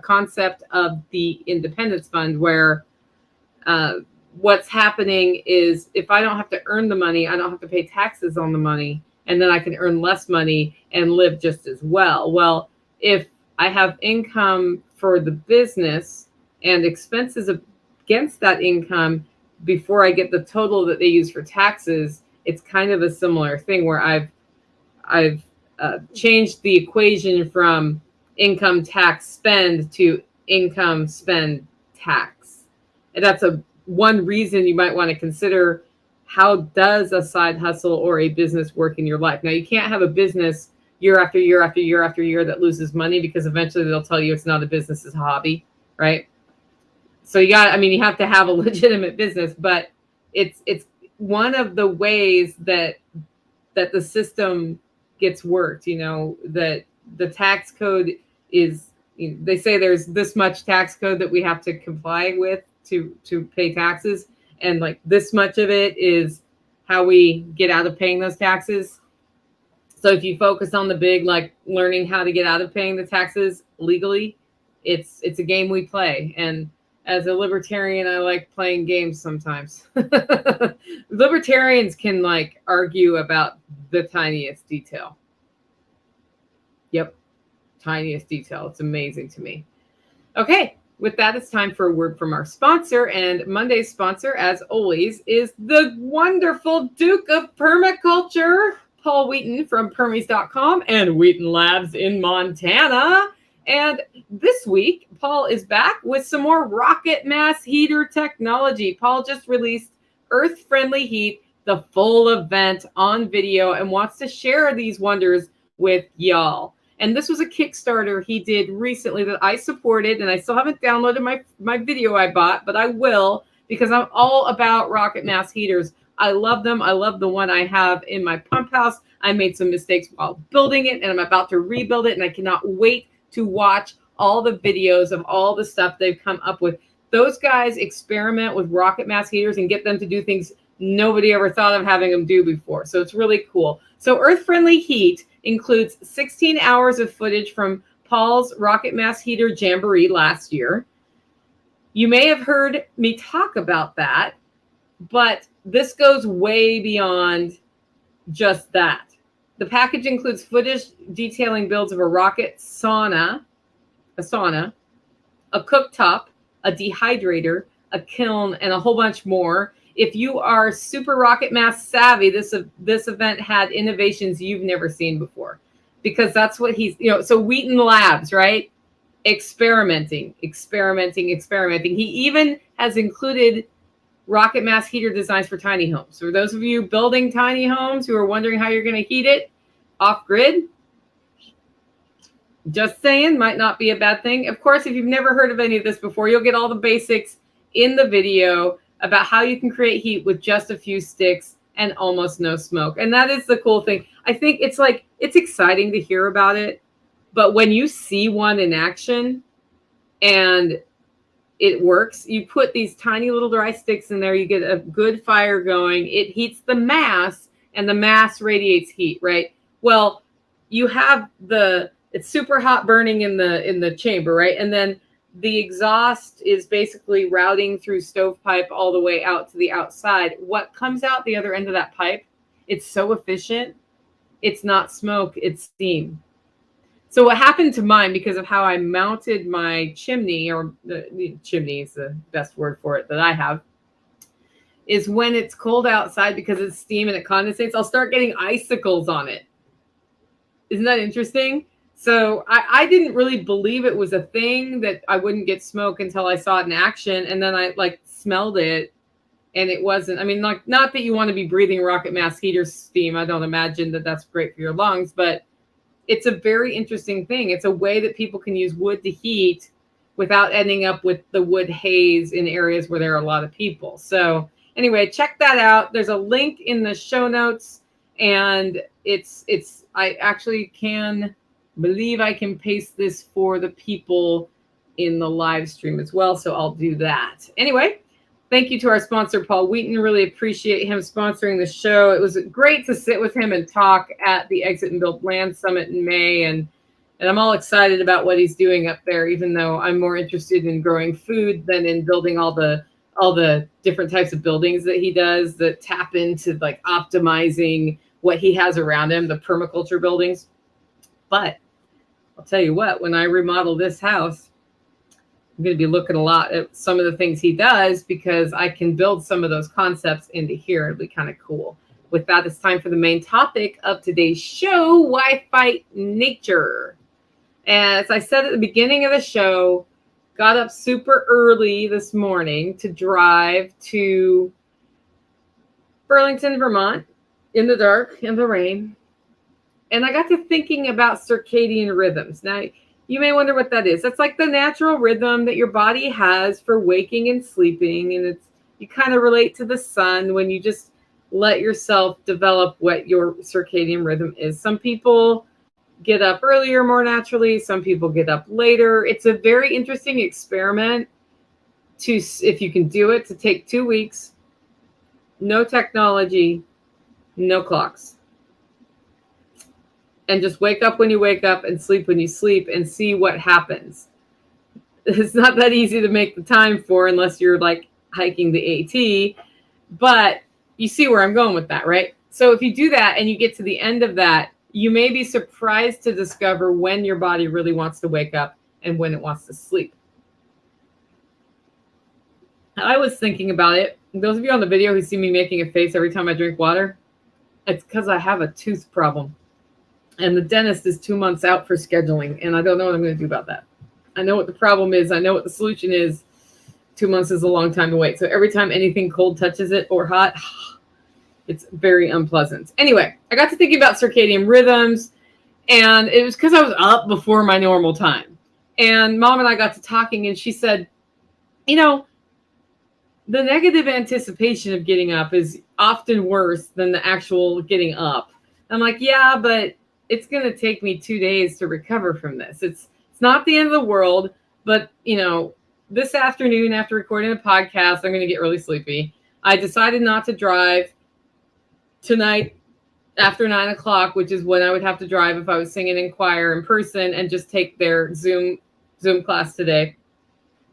concept of the Independence Fund, where what's happening is if I don't have to earn the money, I don't have to pay taxes on the money, and then I can earn less money and live just as well. Well, if I have income for the business and expenses against that income before I get the total that they use for taxes, it's kind of a similar thing where I've changed the equation from income tax spend to income spend tax. And that's one reason you might want to consider, how does a side hustle or a business work in your life? Now, you can't have a business year after year after year after year that loses money, because eventually they'll tell you it's not a business, it's a hobby, right? So you have to have a legitimate business, but it's one of the ways that the system gets worked, that the tax code is, they say there's this much tax code that we have to comply with to pay taxes. And like this much of it is how we get out of paying those taxes. So if you focus on the big, like learning how to get out of paying the taxes legally, it's a game we play. And as a libertarian, I like playing games sometimes. Libertarians can like argue about the tiniest detail. Yep. Tiniest detail. It's amazing to me. Okay. With that, it's time for a word from our sponsor. And Monday's sponsor, as always, is the wonderful Duke of Permaculture, Paul Wheaton from Permies.com and Wheaton Labs in Montana. And this week, Paul is back with some more Rocket Mass Heater technology. Paul just released Earth-Friendly Heat, the full event on video, and wants to share these wonders with y'all. And this was a Kickstarter he did recently that I supported, and I still haven't downloaded my video I bought, but I will, because I'm all about Rocket Mass heaters. I love them. I love the one I have in my pump house. I made some mistakes while building it, and I'm about to rebuild it, and I cannot wait to watch all the videos of all the stuff they've come up with. Those guys experiment with Rocket Mass heaters and get them to do things nobody ever thought of having them do before. So it's really cool. So Earth-Friendly Heat includes 16 hours of footage from Paul's Rocket Mass Heater Jamboree last year. You may have heard me talk about that, but this goes way beyond just that. The package includes footage detailing builds of a rocket sauna, a cooktop, a dehydrator, a kiln, and a whole bunch more. If you are super Rocket Mass savvy, this event had innovations you've never seen before, because that's what he's, so Wheaton Labs, right? Experimenting. He even has included Rocket Mass heater designs for tiny homes. For those of you building tiny homes who are wondering how you're going to heat it off grid, just saying, might not be a bad thing. Of course, if you've never heard of any of this before, you'll get all the basics in the video about how you can create heat with just a few sticks and almost no smoke. And that is the cool thing. I think it's exciting to hear about it, but when you see one in action and it works, you put these tiny little dry sticks in there, you get a good fire going, it heats the mass, and the mass radiates heat, right? Well, you have it's super hot burning in the chamber, right? And then the exhaust is basically routing through stovepipe all the way out to the outside. What comes out the other end of that pipe, it's so efficient. It's not smoke, it's steam. So what happened to mine, because of how I mounted my chimney, or the chimney is the best word for it that I have, is when it's cold outside because it's steam and it condensates, I'll start getting icicles on it. Isn't that interesting? So I didn't really believe it was a thing that I wouldn't get smoke until I saw it in action. And then I like smelled it and it wasn't, I mean, like, not that you want to be breathing Rocket Mass Heater steam. I don't imagine that that's great for your lungs, but it's a very interesting thing. It's a way that people can use wood to heat without ending up with the wood haze in areas where there are a lot of people. So anyway, check that out. There's a link in the show notes, and I actually can believe I can paste this for the people in the live stream as well. So I'll do that. Anyway, thank you to our sponsor, Paul Wheaton. Really appreciate him sponsoring the show. It was great to sit with him and talk at the Exit and Build Land Summit in May. And I'm all excited about what he's doing up there, even though I'm more interested in growing food than in building all the different types of buildings that he does that tap into like optimizing what he has around him, the permaculture buildings. But I'll tell you what, when I remodel this house, I'm going to be looking a lot at some of the things he does because I can build some of those concepts into here. It'll be kind of cool. With that, it's time for the main topic of today's show, why fight nature? As I said at the beginning of the show, got up super early this morning to drive to Burlington, Vermont, in the dark, in the rain. And I got to thinking about circadian rhythms. Now, you may wonder what that is. That's like the natural rhythm that your body has for waking and sleeping. And you kind of relate to the sun when you just let yourself develop what your circadian rhythm is. Some people get up earlier more naturally. Some people get up later. It's a very interesting experiment if you can do it, to take 2 weeks, no technology, no clocks, and just wake up when you wake up and sleep when you sleep and see what happens. It's not that easy to make the time for unless you're like hiking the AT, but you see where I'm going with that, right? So if you do that and you get to the end of that, you may be surprised to discover when your body really wants to wake up and when it wants to sleep. I was thinking about it. Those of you on the video who see me making a face every time I drink water, it's because I have a tooth problem. And the dentist is 2 months out for scheduling, and I don't know what I'm going to do about that. I know what the problem is. I know what the solution is. 2 months is a long time to wait. So every time anything cold touches it or hot, it's very unpleasant. Anyway, I got to thinking about circadian rhythms, and it was because I was up before my normal time. And Mom and I got to talking, and she said, you know, the negative anticipation of getting up is often worse than the actual getting up. I'm like, yeah, but it's going to take me 2 days to recover from this. It's not the end of the world, but, you know, this afternoon after recording a podcast, I'm going to get really sleepy. I decided not to drive tonight after 9 o'clock, which is when I would have to drive if I was singing in choir in person, and just take their Zoom class today.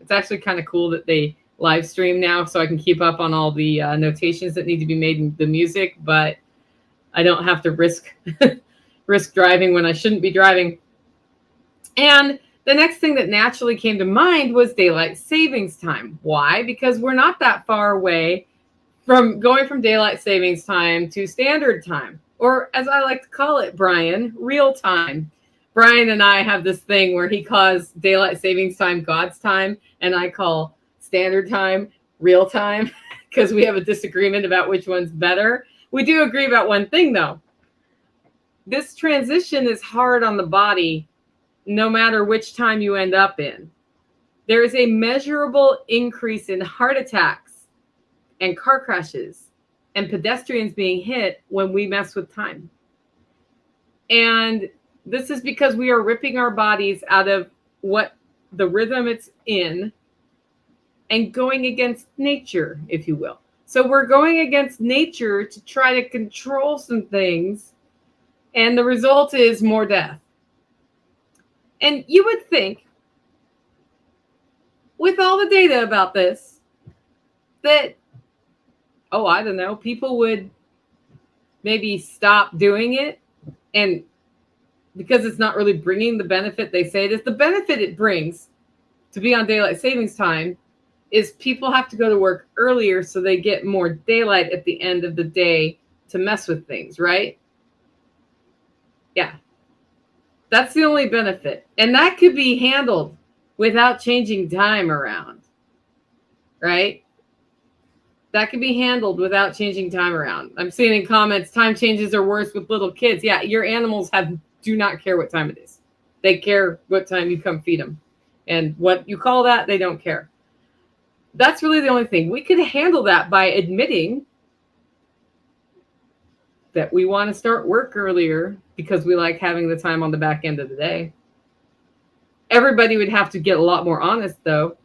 It's actually kind of cool that they live stream now, so I can keep up on all the notations that need to be made in the music, but I don't have to risk driving when I shouldn't be driving. And the next thing that naturally came to mind was daylight savings time. Why? Because we're not that far away from going from daylight savings time to standard time, or as I like to call it, Brian, real time. Brian and I have this thing where he calls daylight savings time God's time, and I call standard time real time because we have a disagreement about which one's better. We do agree about one thing, though. This transition is hard on the body no matter which time you end up in. There is a measurable increase in heart attacks and car crashes and pedestrians being hit when we mess with time. And this is because we are ripping our bodies out of what the rhythm it's in and going against nature, if you will. So we're going against nature to try to control some things, and the result is more death. And you would think, with all the data about this, that, I don't know, people would maybe stop doing it, and because it's not really bringing the benefit they say it is. The benefit it brings to be on daylight savings time is people have to go to work earlier so they get more daylight at the end of the day to mess with things, right? Yeah. That's the only benefit. And that could be handled without changing time around, right? That could be handled without changing time around. I'm seeing in comments, time changes are worse with little kids. Yeah, your animals do not care what time it is. They care what time you come feed them. And what you call that, they don't care. That's really the only thing. We could handle that by admitting that we want to start work earlier because we like having the time on the back end of the day. Everybody would have to get a lot more honest, though.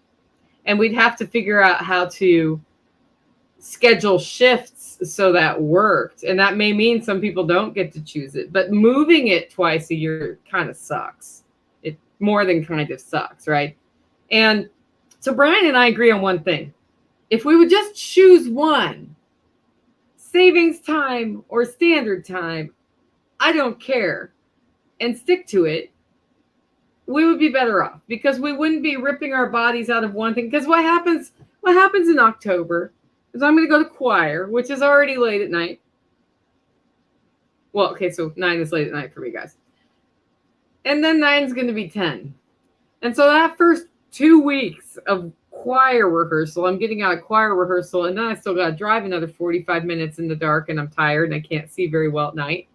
And we'd have to figure out how to schedule shifts so that worked. And that may mean some people don't get to choose it. But moving it twice a year kind of sucks. It more than kind of sucks, right? And so Brian and I agree on one thing. If we would just choose one, savings time or standard time, I don't care, and stick to it, we would be better off because we wouldn't be ripping our bodies out of one thing. Because what happens in October is I'm going to go to choir, which is already late at night. Well, okay, so 9 is late at night for me, guys. And then 9 is going to be 10. And so that first 2 weeks of choir rehearsal, I'm getting out of choir rehearsal, and then I still got to drive another 45 minutes in the dark, and I'm tired, and I can't see very well at night.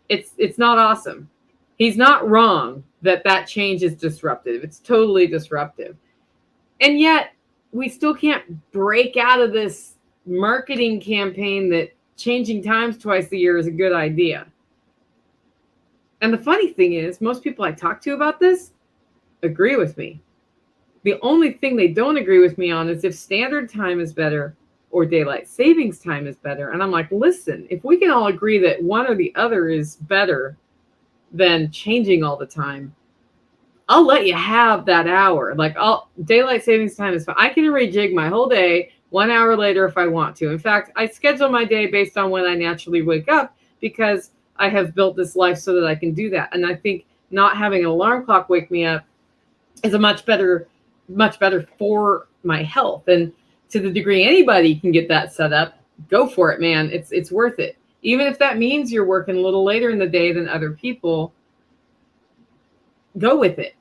It's not awesome. He's not wrong that change is disruptive. It's totally disruptive. And yet, we still can't break out of this marketing campaign that changing times twice a year is a good idea. And the funny thing is, most people I talk to about this agree with me. The only thing they don't agree with me on is if standard time is better or daylight savings time is better. And I'm like, listen, if we can all agree that one or the other is better than changing all the time, I'll let you have that hour. Like, daylight savings time is fine. I can rejig my whole day 1 hour later if I want to. In fact, I schedule my day based on when I naturally wake up because I have built this life so that I can do that. And I think not having an alarm clock wake me up is a much better for my health. And to the degree anybody can get that set up, go for it, man. It's worth it. Even if that means you're working a little later in the day than other people, go with it.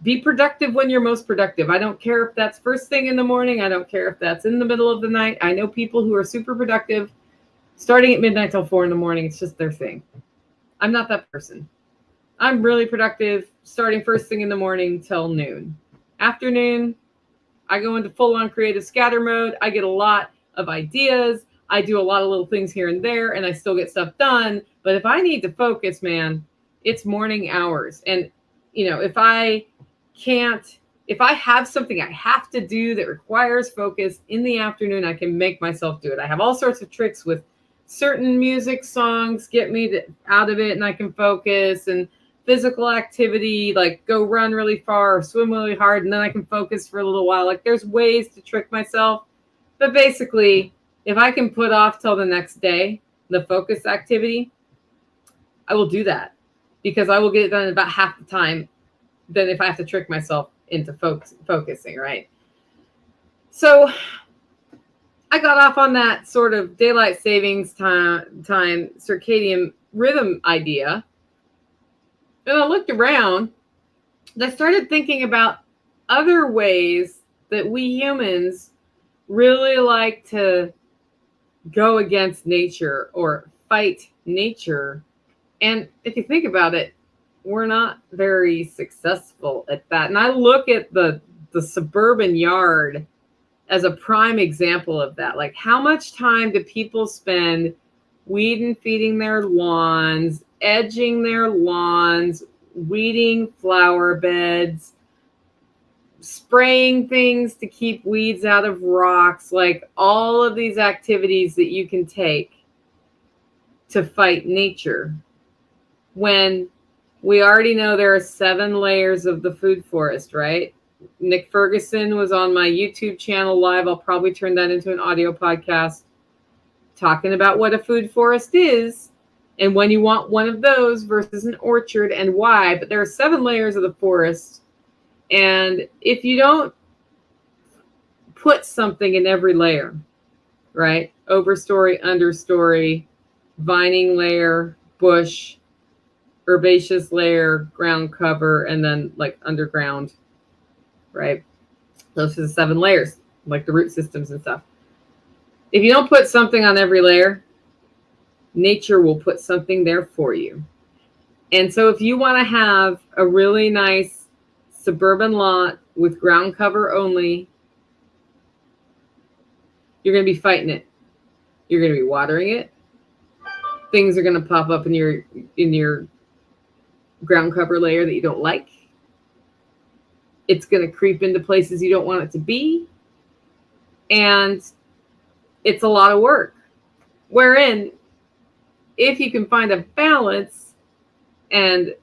Be productive when you're most productive. I don't care if that's first thing in the morning. I don't care if that's in the middle of the night. I know people who are super productive starting at midnight till 4 in the morning. It's just their thing. I'm not that person. I'm really productive starting first thing in the morning till noon. Afternoon, I go into full-on creative scatter mode. I get a lot of ideas. I do a lot of little things here and there, and I still get stuff done. But if I need to focus, man, it's morning hours. And, if I have something I have to do that requires focus in the afternoon, I can make myself do it. I have all sorts of tricks with certain music songs, get me out of it, and I can focus, and physical activity, like go run really far or swim really hard, and then I can focus for a little while. Like, there's ways to trick myself. But basically, if I can put off till the next day, the focus activity, I will do that because I will get it done in about half the time than if I have to trick myself into focusing, right? So I got off on that sort of daylight savings time circadian rhythm idea. And I looked around and I started thinking about other ways that we humans really like to go against nature or fight nature. And if you think about it, we're not very successful at that. And I look at the suburban yard as a prime example of that. Like, how much time do people spend weeding, feeding their lawns, edging their lawns, weeding flower beds, spraying things to keep weeds out of rocks, like all of these activities that you can take to fight nature, when we already know there are 7 layers of the food forest, right? Nick Ferguson was on my YouTube channel live. I'll probably turn that into an audio podcast talking about what a food forest is and when you want one of those versus an orchard and why. But there are 7 layers of the forest. And if you don't put something in every layer, right? Overstory, understory, vining layer, bush, herbaceous layer, ground cover, and then like underground, right? Those are the 7 layers, like the root systems and stuff. If you don't put something on every layer, nature will put something there for you. And so if you want to have a really nice suburban lot with ground cover only, you're going to be fighting it. You're going to be watering it. Things are going to pop up in your ground cover layer that you don't like. It's going to creep into places you don't want it to be. And it's a lot of work. Wherein, if you can find a balance and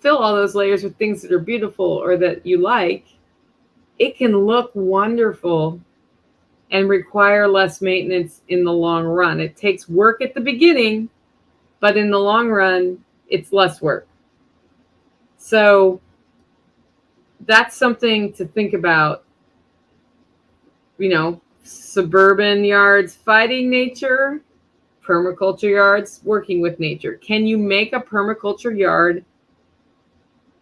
fill all those layers with things that are beautiful or that you like, it can look wonderful and require less maintenance in the long run. It takes work at the beginning, but in the long run, it's less work. So that's something to think about. You know, suburban yards fighting nature, permaculture yards working with nature. Can you make a permaculture yard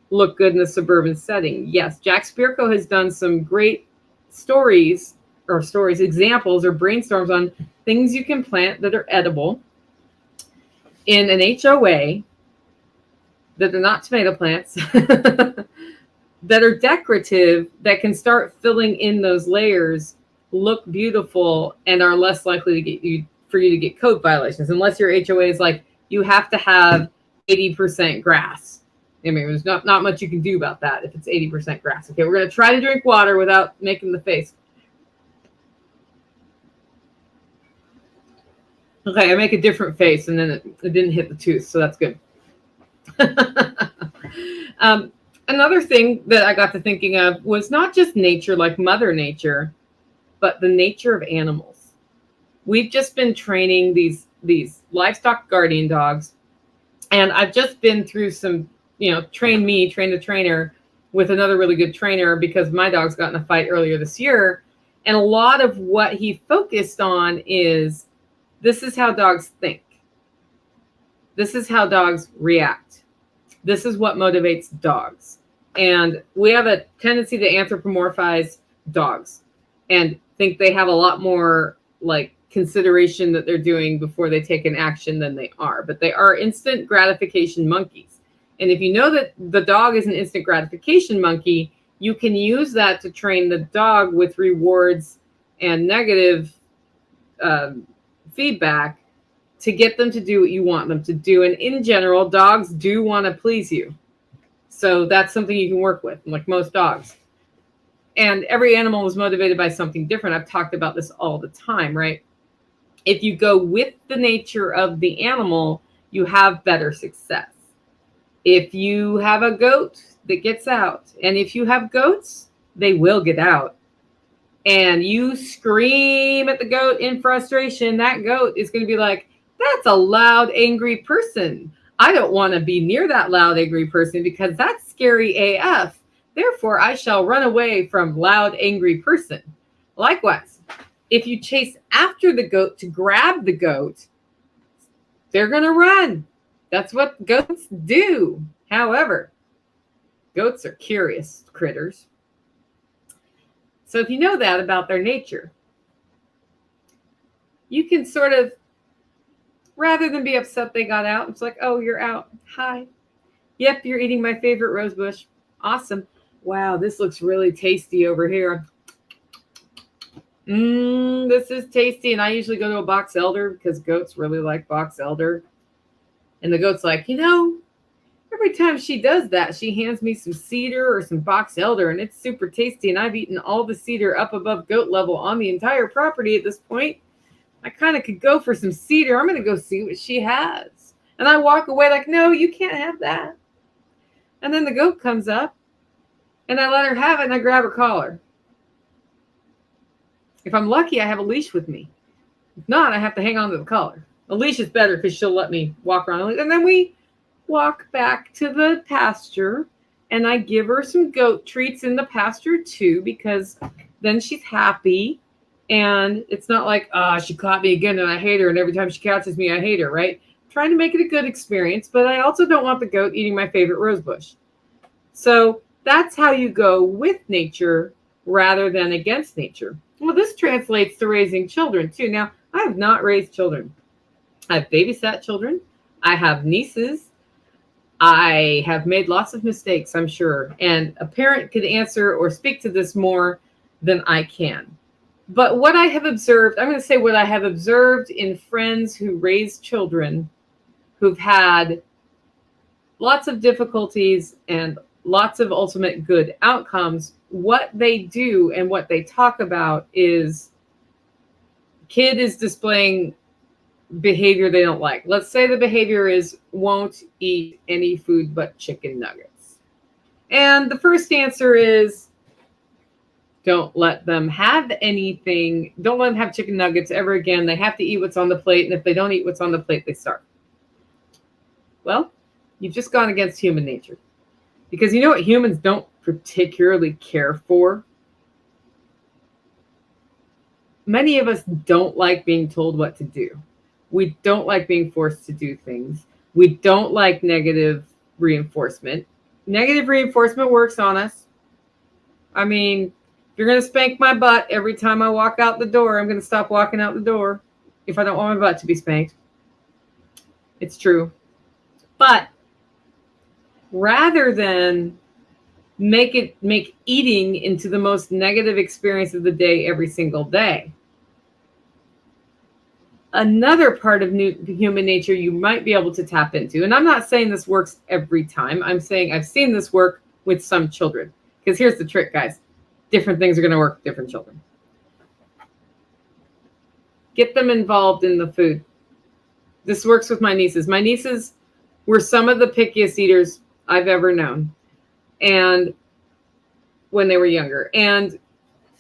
look good in a suburban setting? Yes. Jack Spirko has done some great examples or brainstorms on things you can plant that are edible in an HOA that are not tomato plants that are decorative, that can start filling in those layers, look beautiful, and are less likely to get you to get code violations, unless your HOA is like, you have to have 80% grass. I mean, there's not much you can do about that if it's 80% grass. Okay, we're going to try to drink water without making the face. Okay, I make a different face, and then it didn't hit the tooth, so that's good. Another thing that I got to thinking of was not just nature, like Mother Nature, but the nature of animals. We've just been training these livestock guardian dogs, and I've just been through some, train the trainer with another really good trainer, because my dog's got in a fight earlier this year. And a lot of what he focused on is, this is how dogs think. This is how dogs react. This is what motivates dogs. And we have a tendency to anthropomorphize dogs and think they have a lot more like consideration that they're doing before they take an action than they are. But they are instant gratification monkeys. And if you know that the dog is an instant gratification monkey, you can use that to train the dog with rewards and negative feedback to get them to do what you want them to do. And in general, dogs do want to please you. So that's something you can work with, like most dogs. And every animal was motivated by something different. I've talked about this all the time, right? If you go with the nature of the animal, you have better success. If you have a goat that gets out, and if you have goats, they will get out, and you scream at the goat in frustration, that goat is going to be like, that's a loud, angry person. I don't want to be near that loud, angry person because that's scary AF. Therefore, I shall run away from loud, angry person. Likewise, if you chase after the goat to grab the goat, they're going to run. That's what goats do. However, goats are curious critters. So if you know that about their nature, you can sort of, rather than be upset they got out, it's like, oh, you're out. Hi. Yep, you're eating my favorite rose bush. Awesome. Wow, this looks really tasty over here. This is tasty. And I usually go to a box elder because goats really like box elder. And the goat's like, every time she does that, she hands me some cedar or some box elder, and it's super tasty. And I've eaten all the cedar up above goat level on the entire property at this point. I kind of could go for some cedar. I'm going to go see what she has. And I walk away like, no, you can't have that. And then the goat comes up, and I let her have it, and I grab her collar. If I'm lucky, I have a leash with me. If not, I have to hang on to the collar. A leash is better because she'll let me walk around. And then we walk back to the pasture, and I give her some goat treats in the pasture too, because then she's happy. And it's not like, she caught me again and I hate her. And every time she catches me, I hate her, right? I'm trying to make it a good experience, but I also don't want the goat eating my favorite rose bush. So that's how you go with nature rather than against nature. Well, this translates to raising children too. Now, I have not raised children. I've babysat children. I have nieces. I have made lots of mistakes, I'm sure. And a parent could answer or speak to this more than I can. But what I have observed, I'm going to say what I have observed in friends who raise children who've had lots of difficulties and lots of ultimate good outcomes. What they do and what they talk about is kid is displaying behavior they don't like. Let's say the behavior is won't eat any food but chicken nuggets. And the first answer is don't let them have anything. Don't let them have chicken nuggets ever again. They have to eat what's on the plate. And if they don't eat what's on the plate, they starve. Well, you've just gone against human nature. Because you know what humans don't particularly care for? Many of us don't like being told what to do. We don't like being forced to do things. We don't like negative reinforcement. Negative reinforcement works on us. I mean, if you're going to spank my butt every time I walk out the door, I'm going to stop walking out the door if I don't want my butt to be spanked. It's true. But rather than make eating into the most negative experience of the day every single day, another part of human nature you might be able to tap into, and I'm not saying this works every time. I'm saying I've seen this work with some children. Because here's the trick, guys. Different things are going to work with different children. Get them involved in the food. This works with my nieces. My nieces were some of the pickiest eaters I've ever known. And when they were younger. And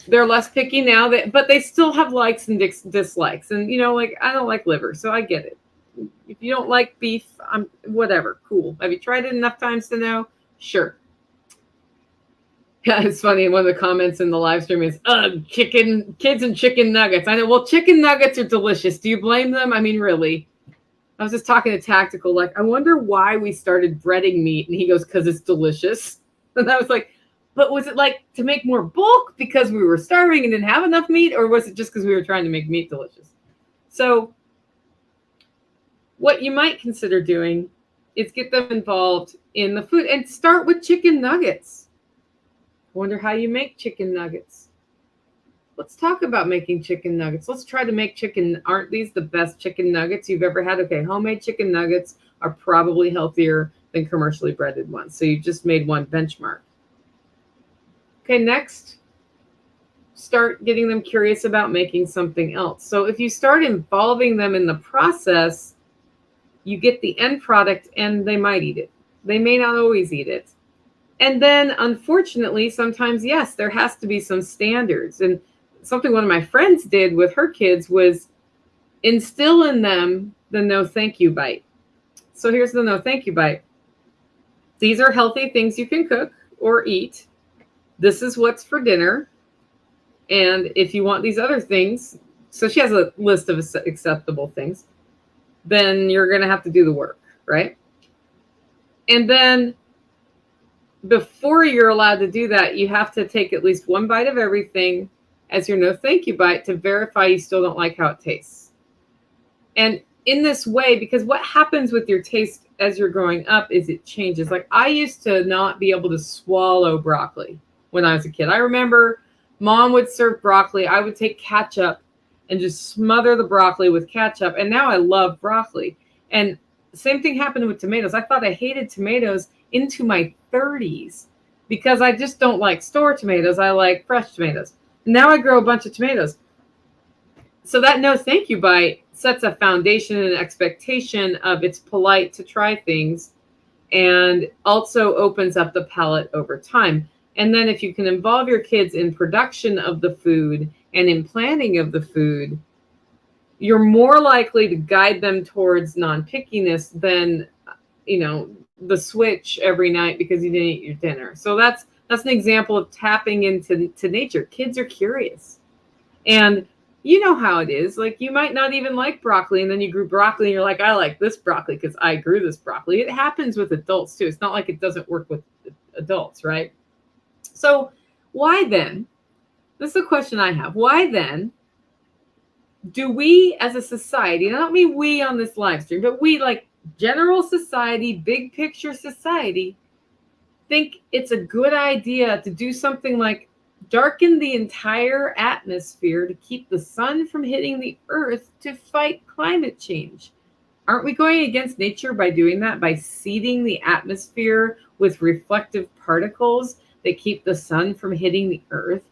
they're less picky now, but they still have likes and dislikes. And, you know, like, I don't like liver, so I get it. If you don't like beef, whatever, cool. Have you tried it enough times to know? Sure. Yeah, it's funny. One of the comments in the live stream is, kids and chicken nuggets. I know, well, chicken nuggets are delicious. Do you blame them? I mean, really? I was just talking to Tactical, like, I wonder why we started breading meat. And he goes, because it's delicious. And I was like, but was it like to make more bulk because we were starving and didn't have enough meat? Or was it just because we were trying to make meat delicious? So what you might consider doing is get them involved in the food and start with chicken nuggets. I wonder how you make chicken nuggets. Let's talk about making chicken nuggets. Let's try to make chicken. Aren't these the best chicken nuggets you've ever had? Okay, homemade chicken nuggets are probably healthier than commercially breaded ones. So you just made one benchmark. Okay, next, start getting them curious about making something else. So if you start involving them in the process, you get the end product and they might eat it. They may not always eat it. And then, unfortunately, sometimes, yes, there has to be some standards. And something one of my friends did with her kids was instill in them the no thank you bite. So here's the no thank you bite. These are healthy things you can cook or eat. This is what's for dinner. And if you want these other things, so she has a list of acceptable things, then you're going to have to do the work, right? And then before you're allowed to do that, you have to take at least one bite of everything as your no thank you bite to verify you still don't like how it tastes. And in this way, because what happens with your taste as you're growing up is it changes. Like I used to not be able to swallow broccoli when I was a kid. I remember Mom would serve broccoli. I would take ketchup and just smother the broccoli with ketchup. And now I love broccoli. And the same thing happened with tomatoes. I thought I hated tomatoes into my 30s because I just don't like store tomatoes. I like fresh tomatoes. Now I grow a bunch of tomatoes. So that no thank you bite sets a foundation and an expectation of it's polite to try things and also opens up the palate over time. And then if you can involve your kids in production of the food and in planning of the food, you're more likely to guide them towards non-pickiness than, you know, the switch every night because you didn't eat your dinner. So that's That's an example of tapping into nature. Kids are curious. And you know how it is. Like, you might not even like broccoli, and then you grew broccoli and you're like, I like this broccoli because I grew this broccoli. It happens with adults too. It's not like it doesn't work with adults, right? So why then? This is a question I have. Why then do we as a society, and I don't mean we on this live stream, but we, like general society, big picture society, think it's a good idea to do something like darken the entire atmosphere to keep the sun from hitting the earth to fight climate change? Aren't we going against nature by doing that, by seeding the atmosphere with reflective particles that keep the sun from hitting the earth?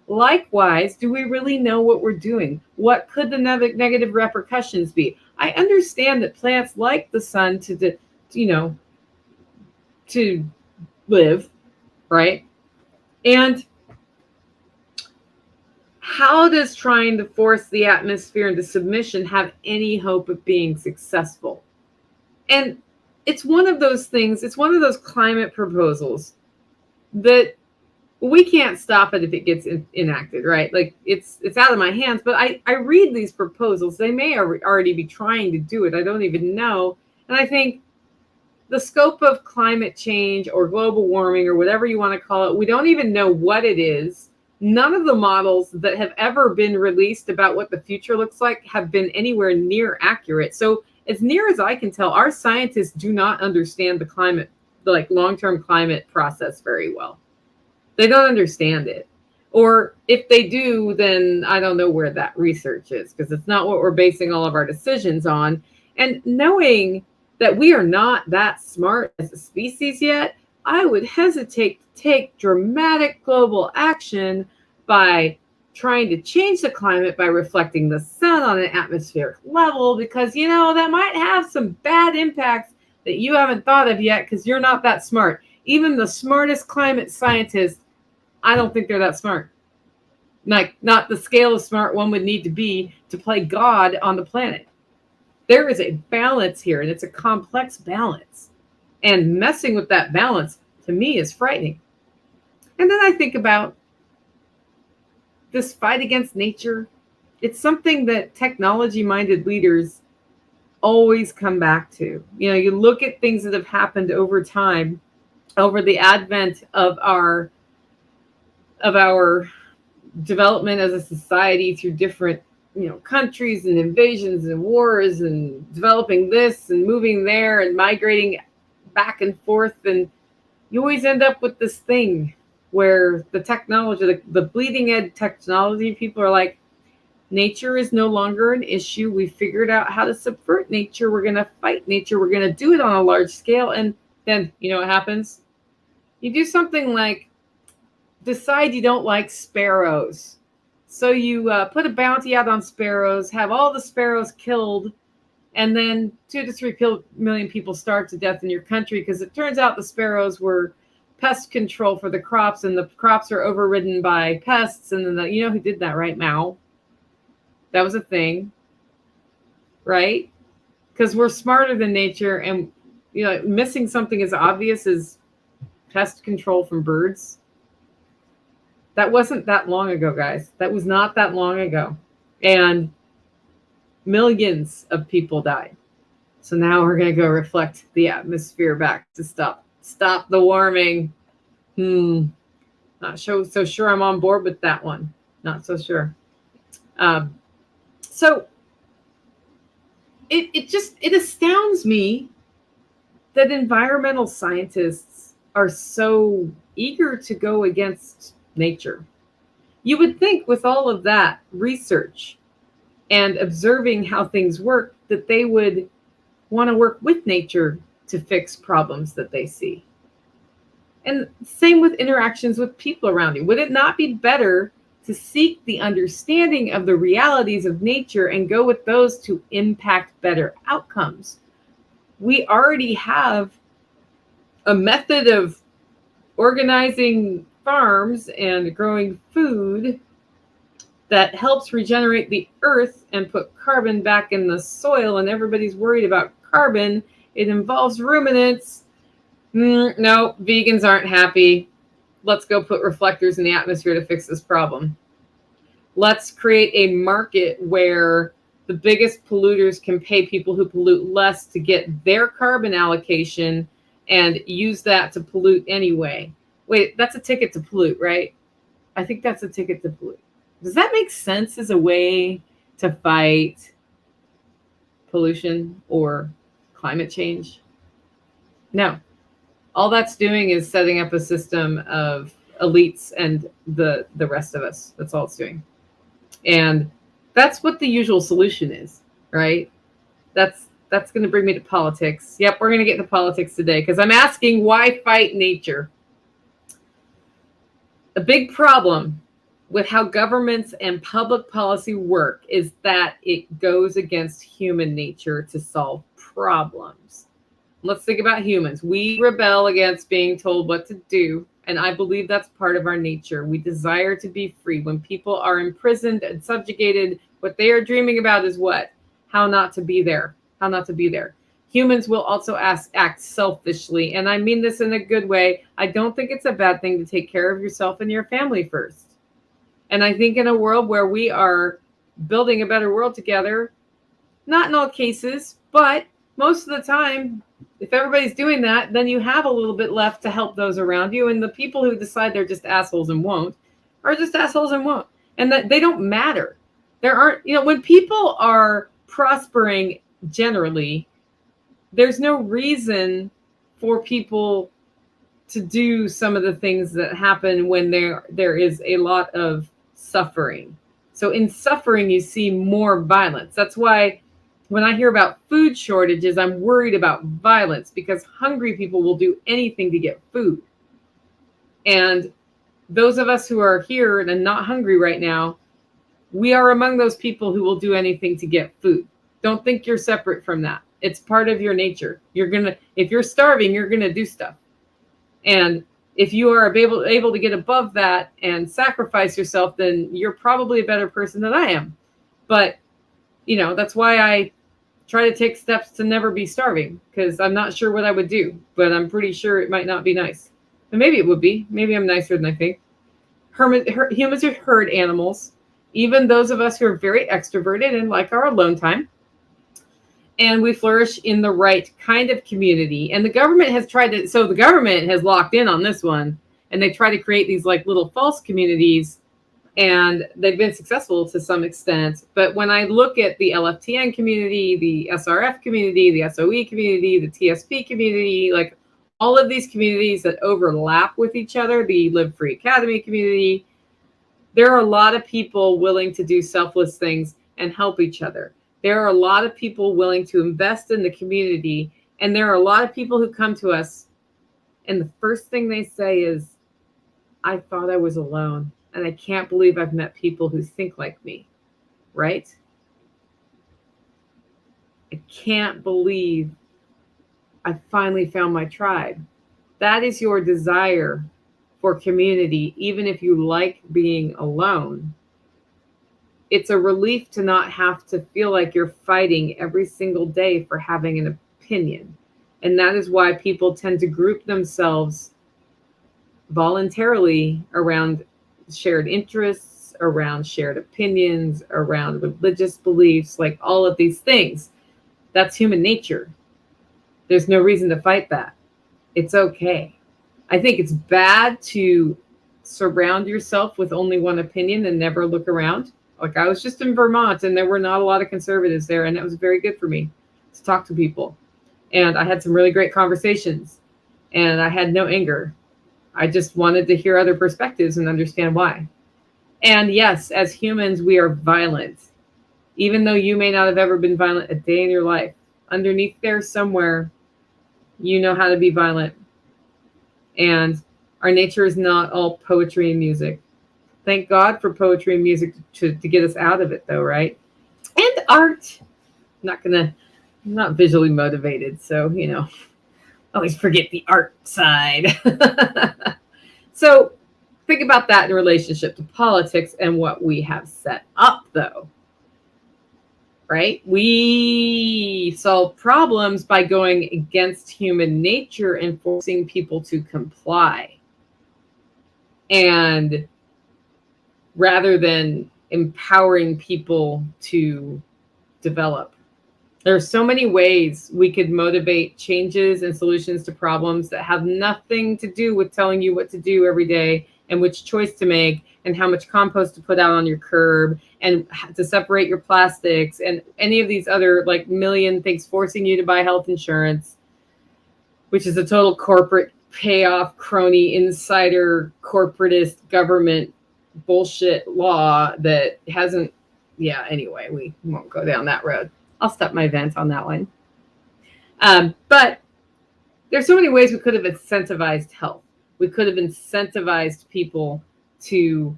Likewise, do we really know what we're doing? What could the negative repercussions be? I understand that plants like the sun to live, right? And how does trying to force the atmosphere into submission have any hope of being successful? And it's one of those things, it's one of those climate proposals that we can't stop it if it gets enacted, right? Like, it's out of my hands, but I read these proposals. They may already be trying to do it. I don't even know. And I think the scope of climate change or global warming or whatever you want to call it, we don't even know what it is. None of the models that have ever been released about what the future looks like have been anywhere near accurate. So as near as I can tell, our scientists do not understand the climate, like long-term climate process very well. They don't understand it. Or if they do, then I don't know where that research is, because it's not what we're basing all of our decisions on. And knowing that we are not that smart as a species yet, I would hesitate to take dramatic global action by trying to change the climate by reflecting the sun on an atmospheric level, because, that might have some bad impacts that you haven't thought of yet because you're not that smart. Even the smartest climate scientists, I don't think they're that smart. Like, not the scale of smart one would need to be to play God on the planet. There is a balance here, and it's a complex balance. And messing with that balance, to me, is frightening. And then I think about this fight against nature. It's something that technology-minded leaders always come back to. You look at things that have happened over time, over the advent of our development as a society through different countries and invasions and wars and developing this and moving there and migrating back and forth, and you always end up with this thing where the technology, the bleeding edge technology, people are like, nature is no longer an issue. We figured out how to subvert nature. We're going to fight nature. We're going to do it on a large scale. And then what happens? You do something like decide you don't like sparrows. So you put a bounty out on sparrows, have all the sparrows killed, and then 2 to 3 million people starve to death in your country because it turns out the sparrows were pest control for the crops, and the crops are overridden by pests. And then who did that, right? Mao. That was a thing, right? Because we're smarter than nature, and missing something as obvious as pest control from birds. That wasn't that long ago, guys. That was not that long ago. And millions of people died. So now we're going to go reflect the atmosphere back to stop the warming. Not so sure I'm on board with that one. Not so sure. So it astounds me that environmental scientists are so eager to go against nature. You would think with all of that research and observing how things work that they would want to work with nature to fix problems that they see. And same with interactions with people around you. Would it not be better to seek the understanding of the realities of nature and go with those to impact better outcomes? We already have a method of organizing farms and growing food that helps regenerate the earth and put carbon back in the soil, and everybody's worried about carbon. It involves ruminants. No, vegans aren't happy. let's go put reflectors in the atmosphere to fix this problem. Let's create a market where the biggest polluters can pay people who pollute less to get their carbon allocation and use that to pollute anyway. Wait, that's a ticket to pollute, right? I think that's a ticket to pollute. Does that make sense as a way to fight pollution or climate change? No. All that's doing is setting up a system of elites and the rest of us. That's all it's doing. And that's what the usual solution is, right? That's going to bring me to politics. Yep, we're going to get into politics today because I'm asking, why fight nature? A big problem with how governments and public policy work is that it goes against human nature to solve problems. Let's think about humans. We rebel against being told what to do, and I believe that's part of our nature. We desire to be free. When people are imprisoned and subjugated, what they are dreaming about is what? How not to be there. How not to be there. Humans will also act selfishly, and I mean this in a good way. I don't think it's a bad thing to take care of yourself and your family first. And I think in a world where we are building a better world together, not in all cases, but most of the time, if everybody's doing that, then you have a little bit left to help those around you. And the people who decide they're just assholes and won't are just assholes and won't. And that they don't matter. There aren't, when people are prospering generally, there's no reason for people to do some of the things that happen when there is a lot of suffering. So in suffering, you see more violence. That's why when I hear about food shortages, I'm worried about violence, because hungry people will do anything to get food. And those of us who are here and not hungry right now, we are among those people who will do anything to get food. Don't think you're separate from that. It's part of your nature. If you're starving, you're gonna do stuff. And if you are able to get above that and sacrifice yourself, then you're probably a better person than I am. But that's why I try to take steps to never be starving, because I'm not sure what I would do, but I'm pretty sure it might not be nice. And maybe it would be. Maybe I'm nicer than I think. Humans are herd animals, even those of us who are very extroverted and like our alone time. And we flourish in the right kind of community. And the government has the government has locked in on this one, and they try to create these like little false communities, and they've been successful to some extent. But when I look at the LFTN community, the SRF community, the SOE community, the TSP community, like all of these communities that overlap with each other, the Live Free Academy community, there are a lot of people willing to do selfless things and help each other. There are a lot of people willing to invest in the community, and there are a lot of people who come to us, and the first thing they say is, I thought I was alone, and I can't believe I've met people who think like me, right? I can't believe I finally found my tribe. That is your desire for community, even if you like being alone. It's a relief to not have to feel like you're fighting every single day for having an opinion. And that is why people tend to group themselves voluntarily around shared interests, around shared opinions, around religious beliefs, like all of these things. That's human nature. There's no reason to fight that. It's okay. I think it's bad to surround yourself with only one opinion and never look around. Like I was just in Vermont, and there were not a lot of conservatives there, and it was very good for me to talk to people. And I had some really great conversations, and I had no anger. I just wanted to hear other perspectives and understand why. And yes, as humans, we are violent. Even though you may not have ever been violent a day in your life, underneath there somewhere, you know how to be violent. And our nature is not all poetry and music. Thank God for poetry and music to get us out of it, though, right? And art. I'm not visually motivated, so, always forget the art side. So think about that in relationship to politics and what we have set up, though, right? We solve problems by going against human nature and forcing people to comply. and rather than empowering people to develop. There are so many ways we could motivate changes and solutions to problems that have nothing to do with telling you what to do every day and which choice to make and how much compost to put out on your curb and to separate your plastics and any of these other like million things, forcing you to buy health insurance, which is a total corporate payoff, crony, insider, corporatist government bullshit law that hasn't, anyway, we won't go down that road. I'll stop my vent on that one. But there's so many ways we could have incentivized health. We could have incentivized people to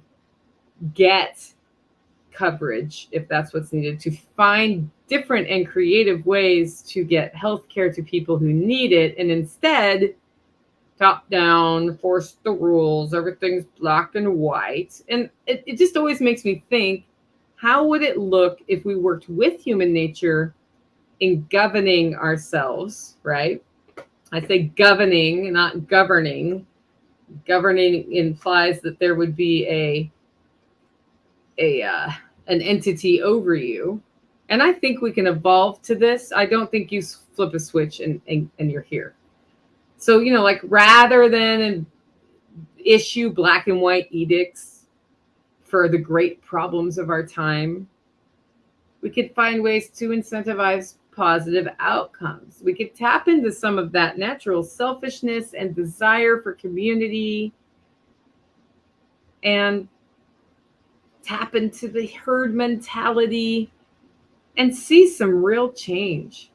get coverage if that's what's needed, to find different and creative ways to get healthcare to people who need it. And instead, top down, force the rules, everything's black and white. And it just always makes me think, how would it look if we worked with human nature in governing ourselves, right? I say governing, not governing. Governing implies that there would be an entity over you. And I think we can evolve to this. I don't think you flip a switch and you're here. So, like rather than issue black and white edicts for the great problems of our time, we could find ways to incentivize positive outcomes. We could tap into some of that natural selfishness and desire for community and tap into the herd mentality and see some real change.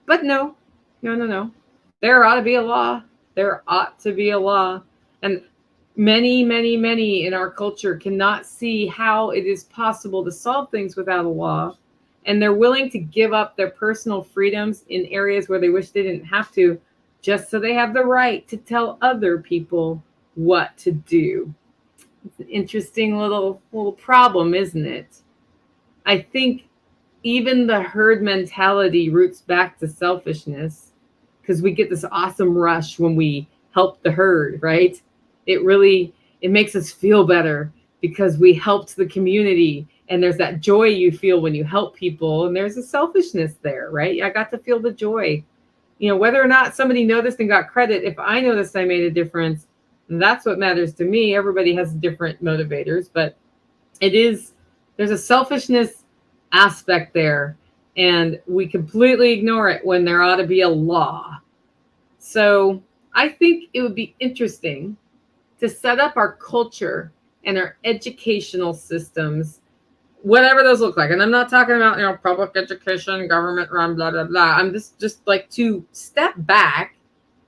But no. There ought to be a law. There ought to be a law. And many in our culture cannot see how it is possible to solve things without a law. And they're willing to give up their personal freedoms in areas where they wish they didn't have to, just so they have the right to tell other people what to do. It's an interesting little problem, isn't it? I think even the herd mentality roots back to selfishness, because we get this awesome rush when we help the herd, right? It makes us feel better because we helped the community, and there's that joy you feel when you help people, and there's a selfishness there, right? I got to feel the joy. Whether or not somebody noticed and got credit, if I noticed I made a difference, that's what matters to me. Everybody has different motivators, but there's a selfishness aspect there, and we completely ignore it when there ought to be a law. So I think it would be interesting to set up our culture and our educational systems, whatever those look like. And I'm not talking about, public education, government run, blah, blah, blah. I'm just like to step back,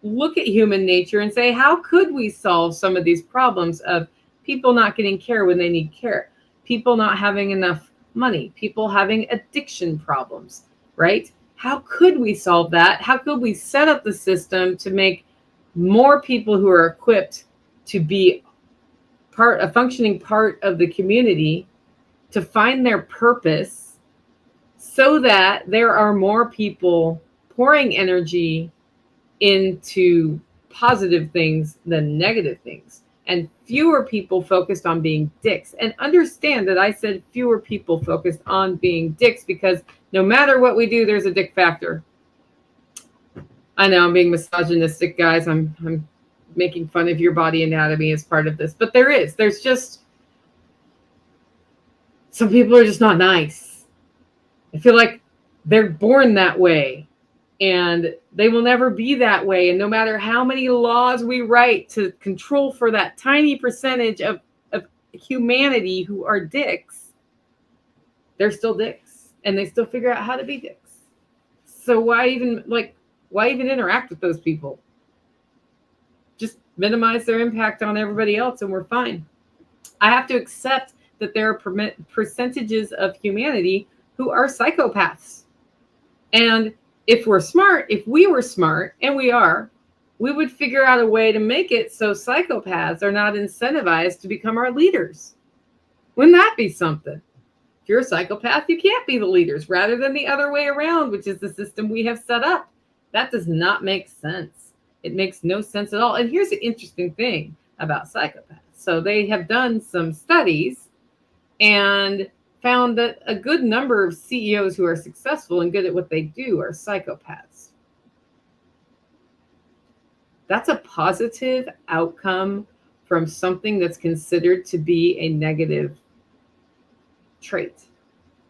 look at human nature and say, how could we solve some of these problems of people not getting care when they need care, people not having enough money, people having addiction problems, right? How could we solve that? How could we set up the system to make more people who are equipped to be a functioning part of the community, to find their purpose, so that there are more people pouring energy into positive things than negative things, and fewer people focused on being dicks. And understand that I said fewer people focused on being dicks, because no matter what we do, there's a dick factor. I know I'm being misogynistic, guys. I'm making fun of your body anatomy as part of this, but there's just some people are just not nice. I feel like they're born that way, and they will never be that way. And no matter how many laws we write to control for that tiny percentage of humanity who are dicks, they're still dicks, and they still figure out how to be dicks. So why even interact with those people? Just minimize their impact on everybody else, and we're fine. I have to accept that there are percentages of humanity who are psychopaths. And if we were smart, and we are, we would figure out a way to make it so psychopaths are not incentivized to become our leaders. Wouldn't that be something? If you're a psychopath, you can't be the leaders, rather than the other way around, which is the system we have set up. That does not make sense. It makes no sense at all. And here's the interesting thing about psychopaths. So they have done some studies and found that a good number of CEOs who are successful and good at what they do are psychopaths. That's a positive outcome from something that's considered to be a negative trait.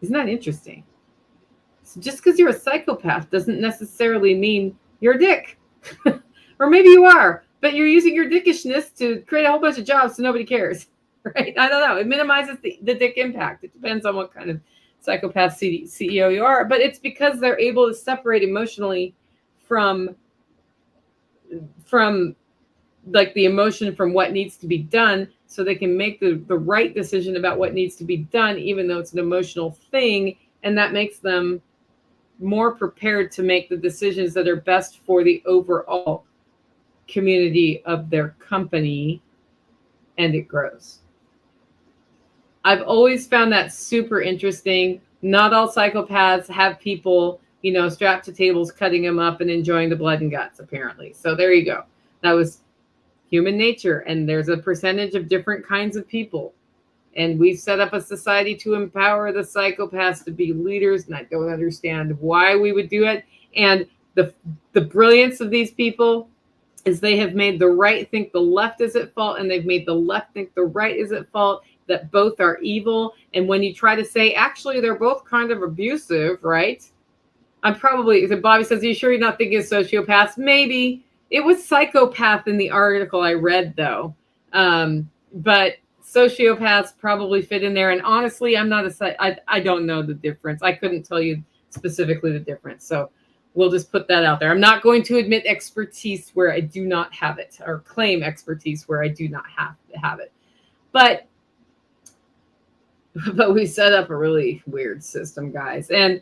Isn't that interesting? So just because you're a psychopath doesn't necessarily mean you're a dick. Or maybe you are, but you're using your dickishness to create a whole bunch of jobs so nobody cares. Right? I don't know. It minimizes the dick impact. It depends on what kind of psychopath CEO you are. But it's because they're able to separate emotionally from like the emotion from what needs to be done, so they can make the right decision about what needs to be done, even though it's an emotional thing. And that makes them more prepared to make the decisions that are best for the overall community of their company, and it grows. I've always found that super interesting. Not all psychopaths have people, strapped to tables, cutting them up and enjoying the blood and guts, apparently. So there you go. That was human nature. And there's a percentage of different kinds of people. And we've set up a society to empower the psychopaths to be leaders. And I don't understand why we would do it. And the brilliance of these people is they have made the right think the left is at fault, and they've made the left think the right is at fault, that both are evil. And when you try to say, actually, they're both kind of abusive, right? Bobby says, are you sure you're not thinking of sociopaths? Maybe. It was psychopath in the article I read, though. But sociopaths probably fit in there. And honestly, I don't know the difference. I couldn't tell you specifically the difference. So we'll just put that out there. I'm not going to admit expertise where I do not have it, or claim expertise where I do not have it. But we set up a really weird system, guys. And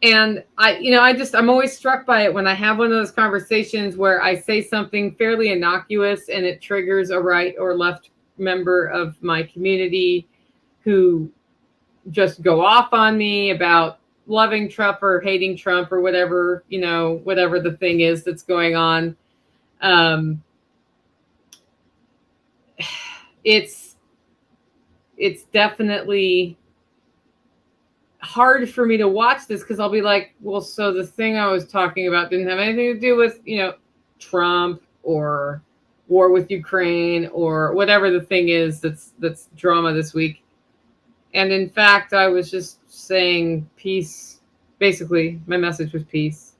I'm always struck by it when I have one of those conversations where I say something fairly innocuous and it triggers a right or left member of my community who just go off on me about loving Trump or hating Trump or whatever, whatever the thing is that's going on. It's definitely hard for me to watch this, because I'll be like, well, so the thing I was talking about didn't have anything to do with, Trump or war with Ukraine or whatever the thing is that's drama this week. And in fact, I was just saying peace. Basically, my message was peace.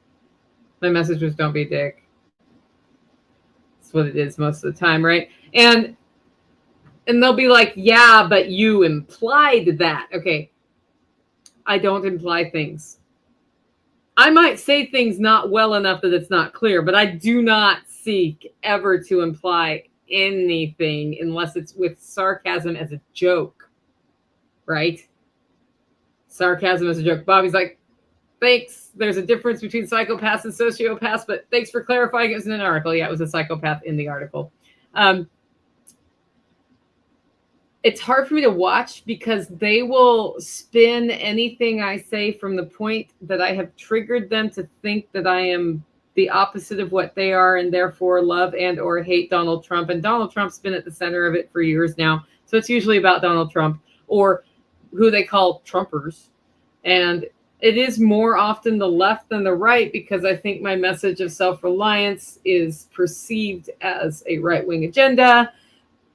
My message was don't be a dick. That's what it is most of the time, right? And they'll be like, yeah, but you implied that. Okay. I don't imply things. I might say things not well enough that it's not clear, but I do not seek ever to imply anything unless it's with sarcasm as a joke, right? Sarcasm as a joke. Bobby's like, thanks. There's a difference between psychopaths and sociopaths, but thanks for clarifying. It was in an article. Yeah, it was a psychopath in the article. It's hard for me to watch because they will spin anything I say from the point that I have triggered them to think that I am the opposite of what they are, and therefore love and or hate Donald Trump. And Donald Trump's been at the center of it for years now. So it's usually about Donald Trump or who they call Trumpers. And it is more often the left than the right, because I think my message of self-reliance is perceived as a right-wing agenda.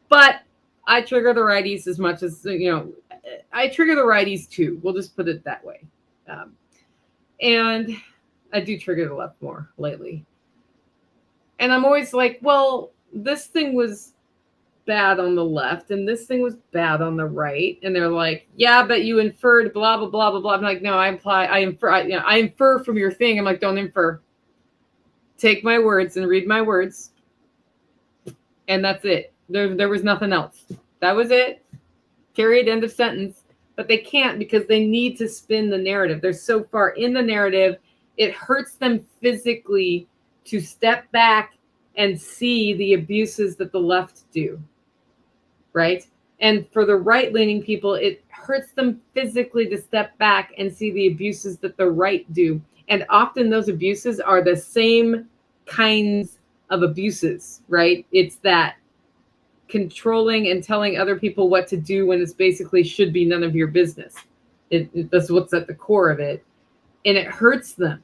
But I trigger the righties as much as, I trigger the righties too. We'll just put it that way. And I do trigger the left more lately. And I'm always like, well, this thing was bad on the left and this thing was bad on the right. And they're like, yeah, but you inferred blah, blah, blah, blah, blah. I'm like, no, I infer from your thing. I'm like, don't infer. Take my words and read my words. And that's it. There was nothing else. That was it. Period. End of sentence. But they can't, because they need to spin the narrative. They're so far in the narrative, it hurts them physically to step back and see the abuses that the left do. Right? And for the right-leaning people, it hurts them physically to step back and see the abuses that the right do. And often those abuses are the same kinds of abuses, right? It's that controlling and telling other people what to do when it's basically should be none of your business. That's what's at the core of it. And it hurts them.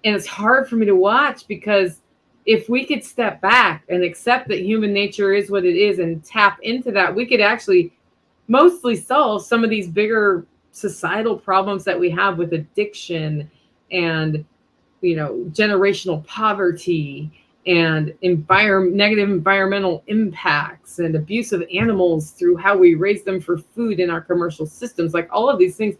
And it's hard for me to watch, because if we could step back and accept that human nature is what it is and tap into that, we could actually mostly solve some of these bigger societal problems that we have with addiction and, generational poverty and negative environmental impacts and abuse of animals through how we raise them for food in our commercial systems. Like, all of these things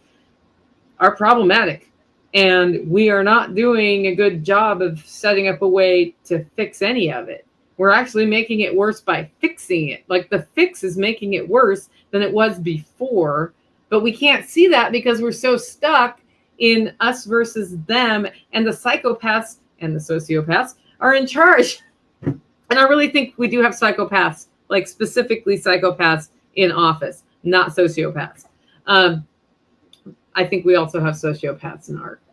are problematic, and we are not doing a good job of setting up a way to fix any of it. We're actually making it worse by fixing it. Like, the fix is making it worse than it was before, but we can't see that because we're so stuck in us versus them, and the psychopaths and the sociopaths are in charge. And I really think we do have psychopaths, like specifically psychopaths in office, not sociopaths. I think we also have sociopaths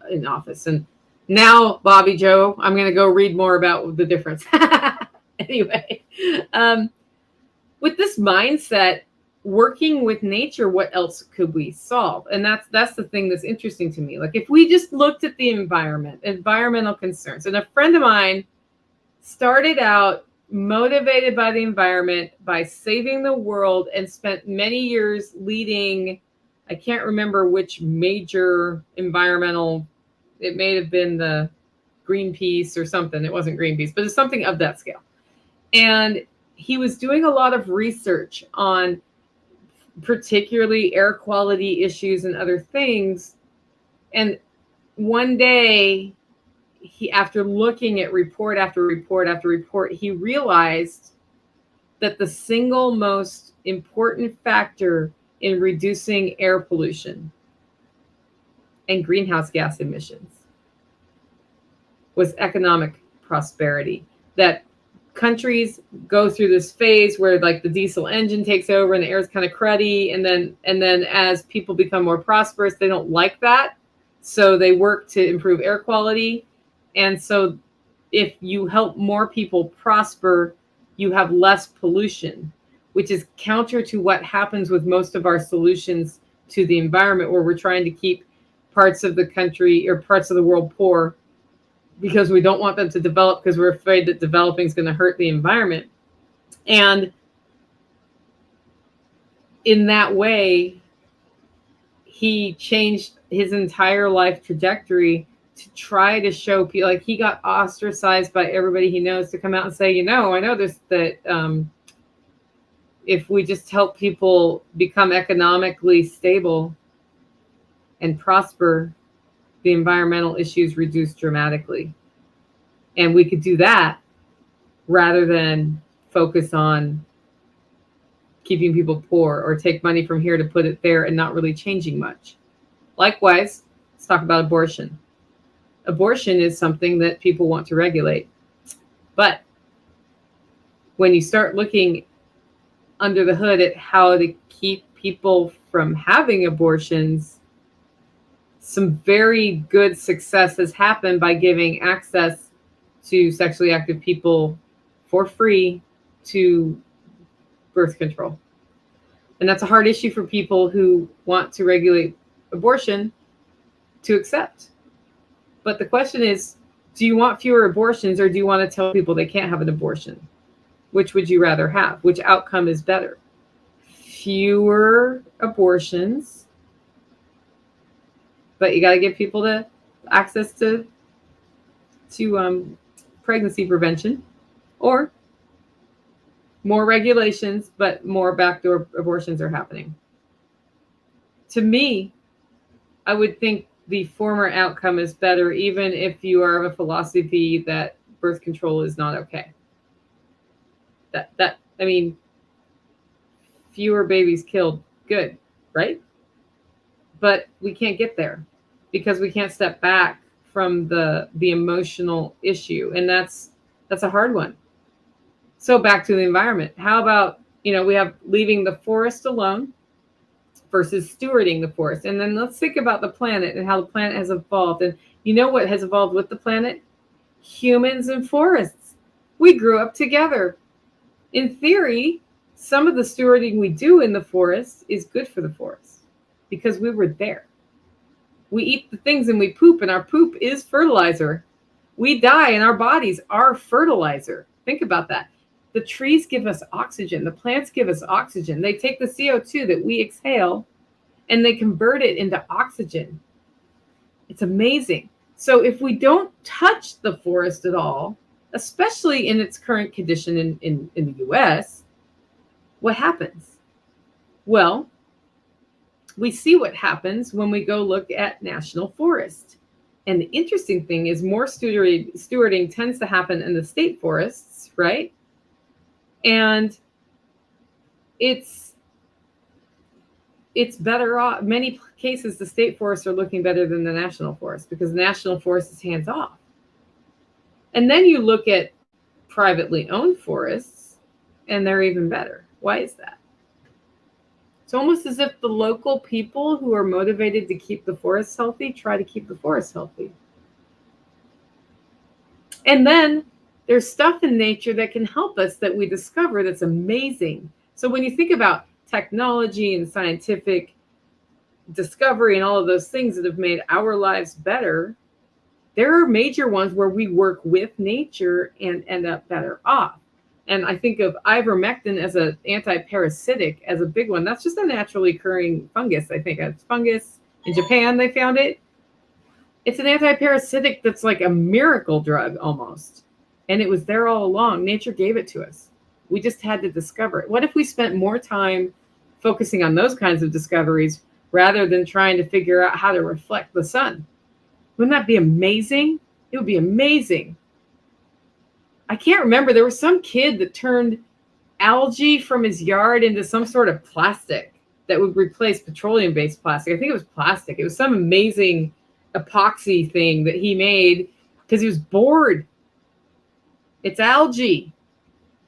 in office. And now, Bobby Joe, I'm going to go read more about the difference. Anyway, with this mindset, working with nature, what else could we solve? And that's the thing that's interesting to me. Like, if we just looked at the environmental concerns, and a friend of mine started out motivated by the environment, by saving the world, and spent many years leading, I can't remember which major environmental, it may have been the Greenpeace or something. It wasn't Greenpeace, but it's something of that scale. And he was doing a lot of research on particularly air quality issues and other things. And one day, after looking at report after report after report, he realized that the single most important factor in reducing air pollution and greenhouse gas emissions was economic prosperity. That countries go through this phase where, like, the diesel engine takes over and the air is kind of cruddy, and then as people become more prosperous, they don't like that, so they work to improve air quality. And so if you help more people prosper, you have less pollution, which is counter to what happens with most of our solutions to the environment, where we're trying to keep parts of the country or parts of the world poor because we don't want them to develop, because we're afraid that developing is going to hurt the environment. And in that way, he changed his entire life trajectory to try to show people. Like, he got ostracized by everybody he knows to come out and say, I know this, that if we just help people become economically stable and prosper, the environmental issues reduce dramatically. And we could do that rather than focus on keeping people poor or take money from here to put it there and not really changing much. Likewise, let's talk about abortion. Abortion is something that people want to regulate. But when you start looking under the hood at how to keep people from having abortions, some very good success has happened by giving access to sexually active people for free to birth control. And that's a hard issue for people who want to regulate abortion to accept. But the question is, do you want fewer abortions, or do you want to tell people they can't have an abortion? Which would you rather have? Which outcome is better? Fewer abortions, but you got to give people the access to pregnancy prevention, or more regulations, but more backdoor abortions are happening. To me, I would think the former outcome is better, even if you are of a philosophy that birth control is not okay. I mean, fewer babies killed, good, right? But we can't get there because we can't step back from the emotional issue, and that's a hard one. So back to the environment. How about, we have leaving the forest alone versus stewarding the forest. And then let's think about the planet and how the planet has evolved. And you know what has evolved with the planet? Humans and forests. We grew up together. In theory, some of the stewarding we do in the forest is good for the forest because we were there. We eat the things and we poop, and our poop is fertilizer. We die and our bodies are fertilizer. Think about that. The trees give us oxygen. The plants give us oxygen. They take the CO2 that we exhale and they convert it into oxygen. It's amazing. So if we don't touch the forest at all, especially in its current condition in the US, what happens? Well, we see what happens when we go look at national forest. And the interesting thing is more stewarding tends to happen in the state forests, right? And it's better off. Many cases, the state forests are looking better than the national forest because the national forest is hands off. And then you look at privately owned forests and they're even better. Why is that? It's almost as if the local people who are motivated to keep the forests healthy try to keep the forest healthy. And then there's stuff in nature that can help us that we discover that's amazing. So when you think about technology and scientific discovery and all of those things that have made our lives better, there are major ones where we work with nature and end up better off. And I think of ivermectin as an anti-parasitic as a big one. That's just a naturally occurring fungus. I think it's fungus. In Japan, they found it. It's an anti-parasitic that's like a miracle drug almost. And it was there all along. Nature gave it to us. We just had to discover it. What if we spent more time focusing on those kinds of discoveries rather than trying to figure out how to reflect the sun? Wouldn't that be amazing? It would be amazing. I can't remember. There was some kid that turned algae from his yard into some sort of plastic that would replace petroleum-based plastic. I think it was plastic. It was some amazing epoxy thing that he made because he was bored. It's algae.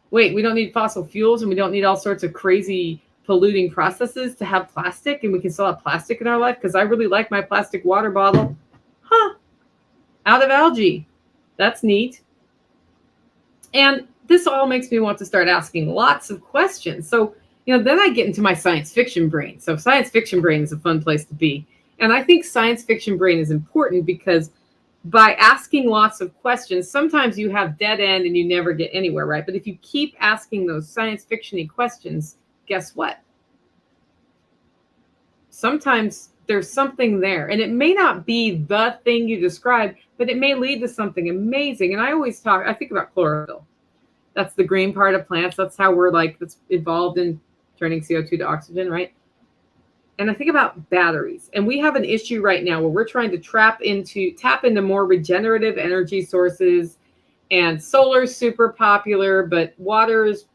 Wait, we don't need fossil fuels and we don't need all sorts of crazy polluting processes to have plastic, and we can still have plastic in our life because I really like my plastic water bottle. Huh. Out of algae. That's neat. And this all makes me want to start asking lots of questions. So, then I get into my science fiction brain. So science fiction brain is a fun place to be. And I think science fiction brain is important because by asking lots of questions, sometimes you have dead end and you never get anywhere, right? But if you keep asking those science fiction-y questions, guess what? Sometimes there's something there. And it may not be the thing you described, but it may lead to something amazing. And I think about chlorophyll. That's the green part of plants. That's how that's involved in turning CO2 to oxygen, right? And I think about batteries. And we have an issue right now where we're trying to tap into more regenerative energy sources. And solar is super popular, but water is,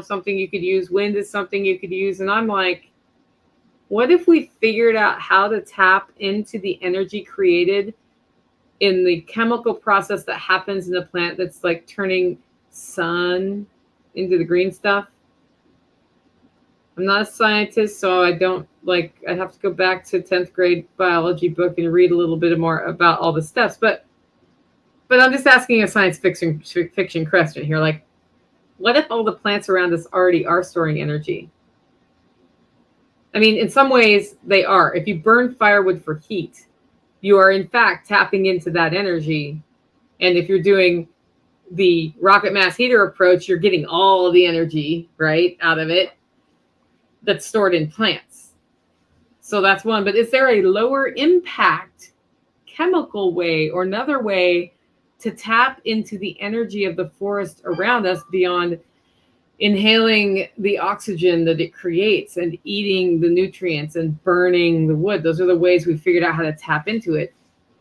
something you could use. Wind is something you could use. And I'm like, what if we figured out how to tap into the energy created in the chemical process that happens in the plant that's like turning sun into the green stuff? I'm not a scientist, so I have to go back to 10th grade biology book and read a little bit more about all the steps. But I'm just asking a science fiction question here. Like, what if all the plants around us already are storing energy? I mean, in some ways they are. If you burn firewood for heat, you are in fact tapping into that energy. And if you're doing the Rocket Mass Heater approach, you're getting all the energy, right, out of it that's stored in plants. So that's one. But is there a lower impact chemical way or another way to tap into the energy of the forest around us beyond inhaling the oxygen that it creates and eating the nutrients and burning the wood? Those are the ways we figured out how to tap into it.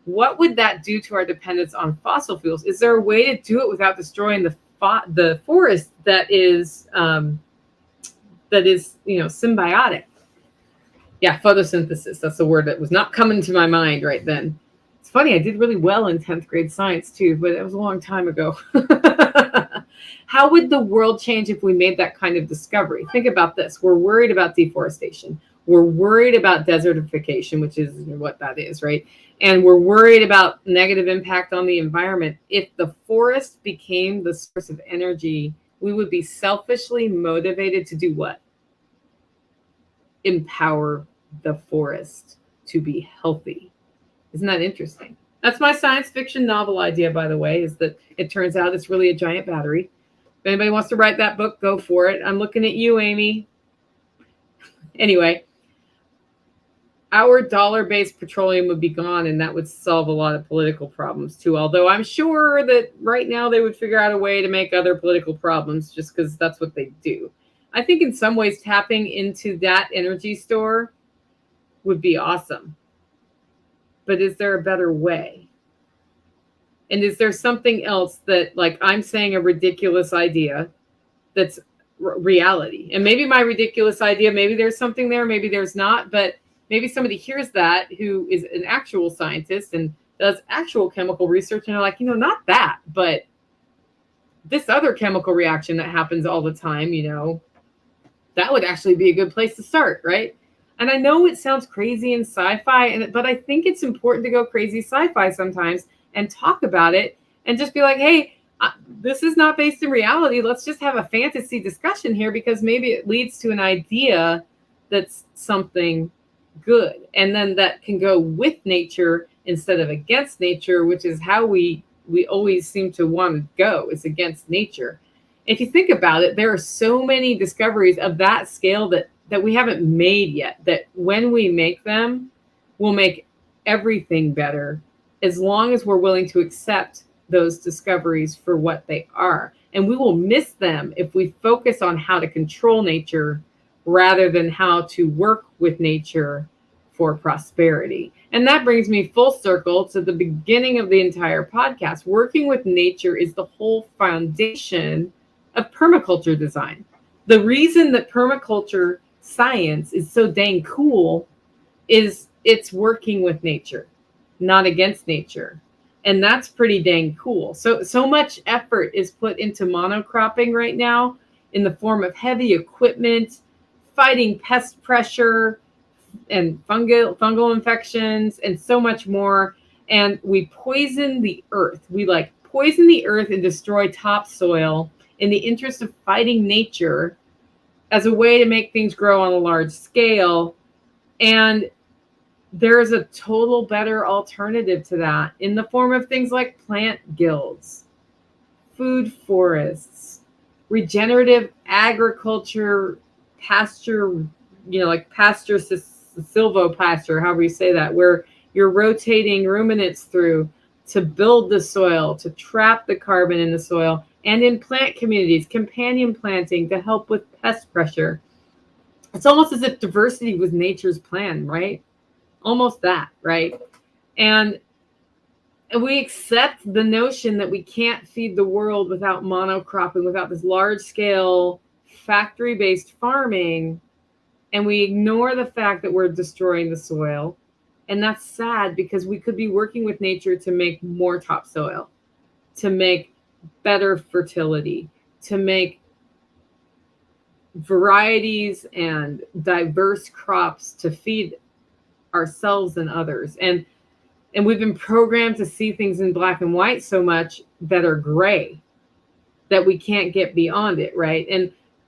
What would that do to our dependence on fossil fuels? Is there a way to do it without destroying the forest that is symbiotic? Yeah, photosynthesis. That's the word that was not coming to my mind right then. It's funny, I did really well in 10th grade science too, but it was a long time ago. How would the world change if we made that kind of discovery? Think about this. We're worried about deforestation. We're worried about desertification, which is what that is, right? And we're worried about negative impact on the environment. If the forest became the source of energy, we would be selfishly motivated to do what? Empower the forest to be healthy. Isn't that interesting? That's my science fiction novel idea, by the way, is that it turns out it's really a giant battery. If anybody wants to write that book, go for it. I'm looking at you, Amy. Anyway, our dollar-based petroleum would be gone, and that would solve a lot of political problems too. Although I'm sure that right now they would figure out a way to make other political problems just because that's what they do. I think in some ways tapping into that energy store would be awesome. But is there a better way? And is there something else that, like, I'm saying a ridiculous idea that's reality? And maybe my ridiculous idea, maybe there's something there, maybe there's not, but maybe somebody hears that who is an actual scientist and does actual chemical research and they're like, not that, but this other chemical reaction that happens all the time, that would actually be a good place to start, right? And I know it sounds crazy in sci-fi, but I think it's important to go crazy sci-fi sometimes and talk about it and just be like, hey, this is not based in reality. Let's just have a fantasy discussion here because maybe it leads to an idea that's something good. And then that can go with nature instead of against nature, which is how we always seem to want to go, is against nature. If you think about it, there are so many discoveries of that scale that we haven't made yet, that when we make them, we'll make everything better as long as we're willing to accept those discoveries for what they are. And we will miss them if we focus on how to control nature rather than how to work with nature for prosperity. And that brings me full circle to the beginning of the entire podcast. Working with nature is the whole foundation of permaculture design. The reason that permaculture science is so dang cool is it's working with nature, not against nature. And that's pretty dang cool. So much effort is put into monocropping right now in the form of heavy equipment, fighting pest pressure and fungal infections and so much more. And we poison the earth. We poison the earth and destroy topsoil in the interest of fighting nature as a way to make things grow on a large scale. And there is a total better alternative to that in the form of things like plant guilds, food forests, regenerative agriculture, pasture, like pasture, silvopasture, however you say that, where you're rotating ruminants through to build the soil, to trap the carbon in the soil, and in plant communities, companion planting to help with pest pressure. It's almost as if diversity was nature's plan, right? Almost that, right? And we accept the notion that we can't feed the world without monocropping, without this large-scale factory-based farming, and we ignore the fact that we're destroying the soil. And that's sad because we could be working with nature to make more topsoil, to make better fertility, to make varieties and diverse crops to feed ourselves and others. And we've been programmed to see things in black and white so much that are gray that we can't get beyond it, right?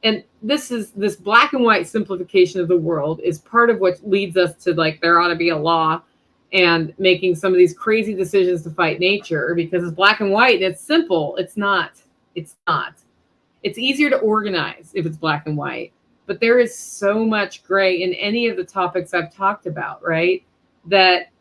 And this black and white simplification of the world is part of what leads us to there ought to be a law and making some of these crazy decisions to fight nature because it's black and white and it's simple. It's not. It's easier to organize if it's black and white, but there is so much gray in any of the topics I've talked about, right? That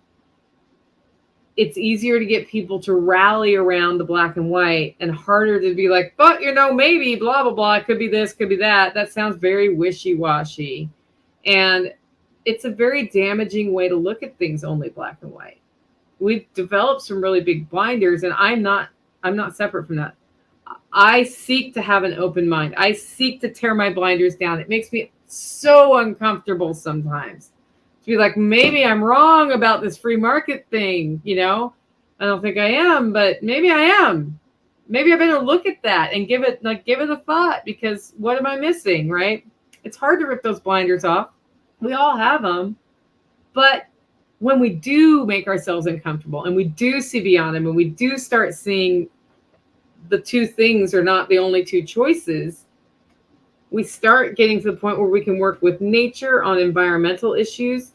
it's easier to get people to rally around the black and white and harder to be like, but maybe blah, blah, blah. It could be this, could be that. That sounds very wishy-washy. And it's a very damaging way to look at things only black and white. We've developed some really big blinders, and I'm not separate from that. I seek to have an open mind. I seek to tear my blinders down. It makes me so uncomfortable sometimes to be like, maybe I'm wrong about this free market thing. I don't think I am, but maybe I am. Maybe I better look at that and give it a thought, because what am I missing, right? It's hard to rip those blinders off. We all have them. But when we do make ourselves uncomfortable and we do see beyond them and we do start seeing the two things are not the only two choices, we start getting to the point where we can work with nature on environmental issues.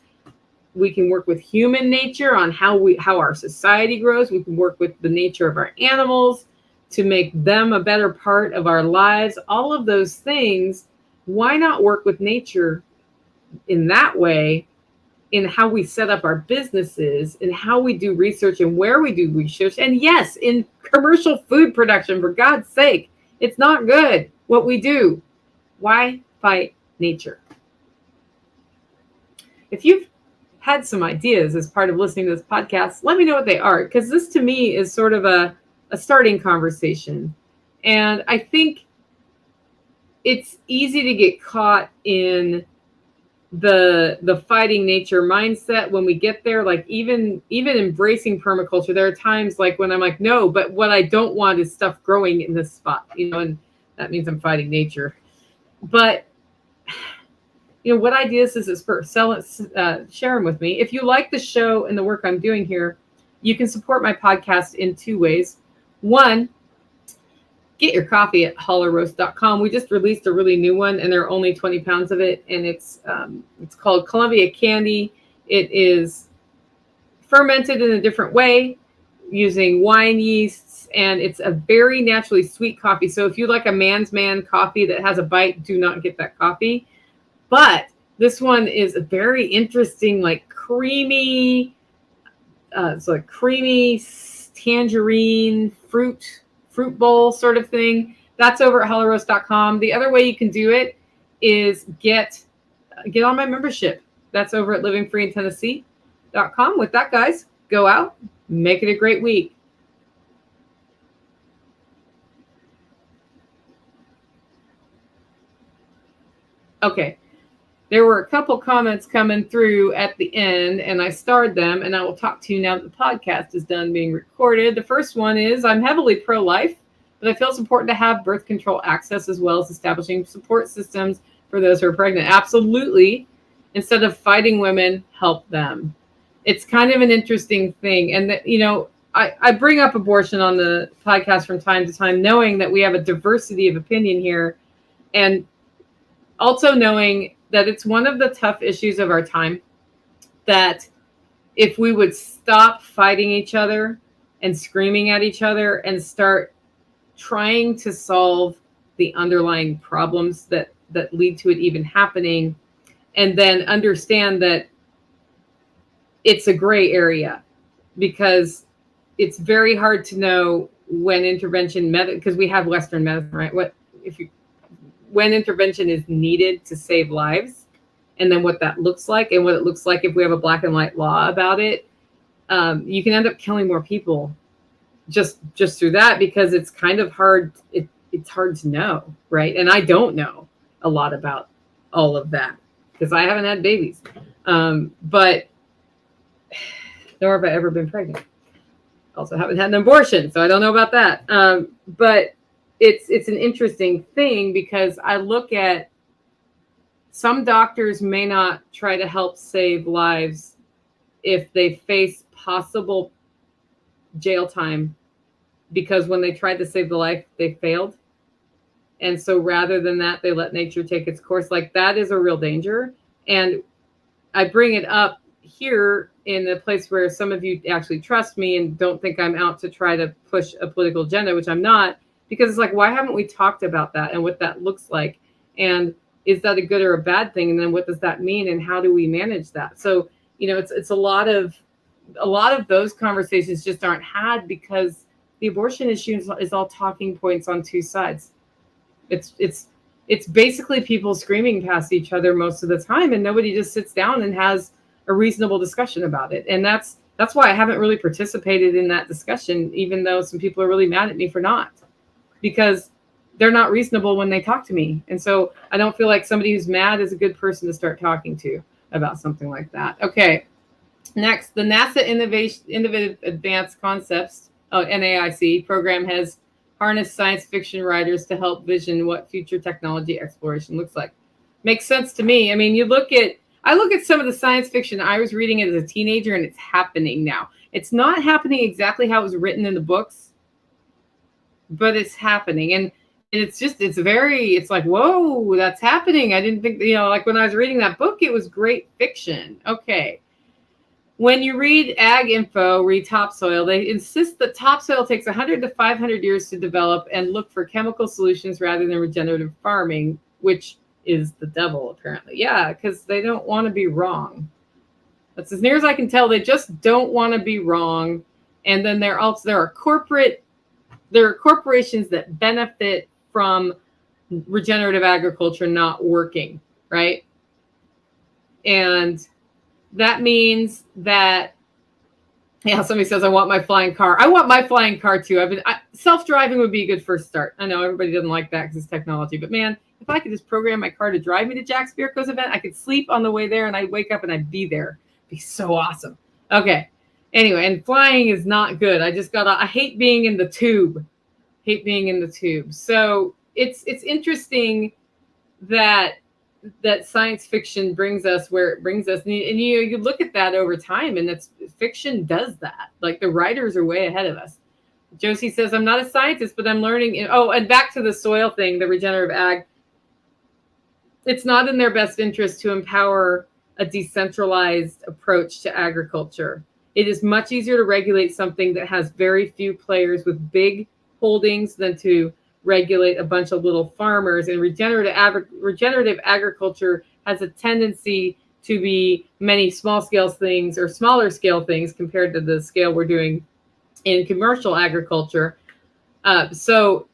We can work with human nature on how our society grows. We can work with the nature of our animals to make them a better part of our lives. All of those things. Why not work with nature in that way, in how we set up our businesses, in how we do research and where we do research? And yes, in commercial food production, for God's sake, it's not good what we do. Why fight nature? If you've had some ideas as part of listening to this podcast, let me know what they are, because this to me is sort of a starting conversation. And I think it's easy to get caught in the fighting nature mindset when we get there. Like even embracing permaculture, there are times like when I'm like, no, but what I don't want is stuff growing in this spot, and that means I'm fighting nature. But what ideas does this first? Share them with me. If you like the show and the work I'm doing here, you can support my podcast in two ways. One, get your coffee at hollowroast.com. We just released a really new one, and there are only 20 pounds of it, and it's called Columbia Candy. It is fermented in a different way using wine yeasts, and it's a very naturally sweet coffee. So if you like a man's man coffee that has a bite, do not get that coffee. But this one is a very interesting, like creamy, it's like creamy tangerine fruit bowl sort of thing. That's over at hollowroast.com. The other way you can do it is get on my membership. That's over at livingfreeintennessee.com. With that, guys, go out, make it a great week. Okay. There were a couple comments coming through at the end, and I starred them, and I will talk to you now that the podcast is done being recorded. The first one is, I'm heavily pro-life, but I feel it's important to have birth control access as well as establishing support systems for those who are pregnant. Absolutely. Instead of fighting women, help them. It's kind of an interesting thing. And that, I bring up abortion on the podcast from time to time, knowing that we have a diversity of opinion here, and also knowing that it's one of the tough issues of our time, that if we would stop fighting each other and screaming at each other and start trying to solve the underlying problems that lead to it even happening, and then understand that it's a gray area, because it's very hard to know when intervention because we have Western medicine, right? When intervention is needed to save lives, and then what that looks like, and what it looks like if we have a black and white law about it. You can end up killing more people just through that, because it's kind of hard. It's hard to know, right? And I don't know a lot about all of that because I haven't had babies, but nor have I ever been pregnant. Also haven't had an abortion, so I don't know about that. But it's an interesting thing, because I look at some doctors may not try to help save lives if they face possible jail time, because when they tried to save the life, they failed. And so rather than that, they let nature take its course. Like, that is a real danger. And I bring it up here in a place where some of you actually trust me and don't think I'm out to try to push a political agenda, which I'm not. Because it's like, why haven't we talked about that and what that looks like? And is that a good or a bad thing? And then what does that mean? And how do we manage that? So, it's a lot of those conversations just aren't had, because the abortion issue is all talking points on two sides. It's basically people screaming past each other most of the time, and nobody just sits down and has a reasonable discussion about it. And that's why I haven't really participated in that discussion, even though some people are really mad at me for not. Because they're not reasonable when they talk to me. And so I don't feel like somebody who's mad is a good person to start talking to about something like that. Okay. Next, the NASA Innovative Advanced Concepts, NAIC program has harnessed science fiction writers to help vision what future technology exploration looks like. Makes sense to me. I mean, I look at some of the science fiction I was reading as a teenager, and it's happening now. It's not happening exactly how it was written in the books, but it's happening. And it's like, whoa, that's happening. I didn't think, like when I was reading that book, it was great fiction. Okay. When you read Ag Info, read Topsoil, they insist that topsoil takes 100 to 500 years to develop and look for chemical solutions rather than regenerative farming, which is the devil, apparently. Yeah, because they don't want to be wrong. That's as near as I can tell. They just don't want to be wrong. And then there are corporations that benefit from regenerative agriculture not working, right? And that means that, somebody says, I want my flying car. I want my flying car too. Self-driving would be a good first start. I know everybody doesn't like that because it's technology, but man, if I could just program my car to drive me to Jack Spirko's event, I could sleep on the way there and I'd wake up and I'd be there. It'd be so awesome. Okay. Anyway, and flying is not good. I hate being in the tube. So it's interesting that science fiction brings us where it brings us. And you look at that over time, and fiction does that. Like the writers are way ahead of us. Josie says, I'm not a scientist, but I'm learning. And back to the soil thing, the regenerative ag. It's not in their best interest to empower a decentralized approach to agriculture. It is much easier to regulate something that has very few players with big holdings than to regulate a bunch of little farmers. And regenerative agriculture has a tendency to be many small scale things or smaller scale things compared to the scale we're doing in commercial agriculture. So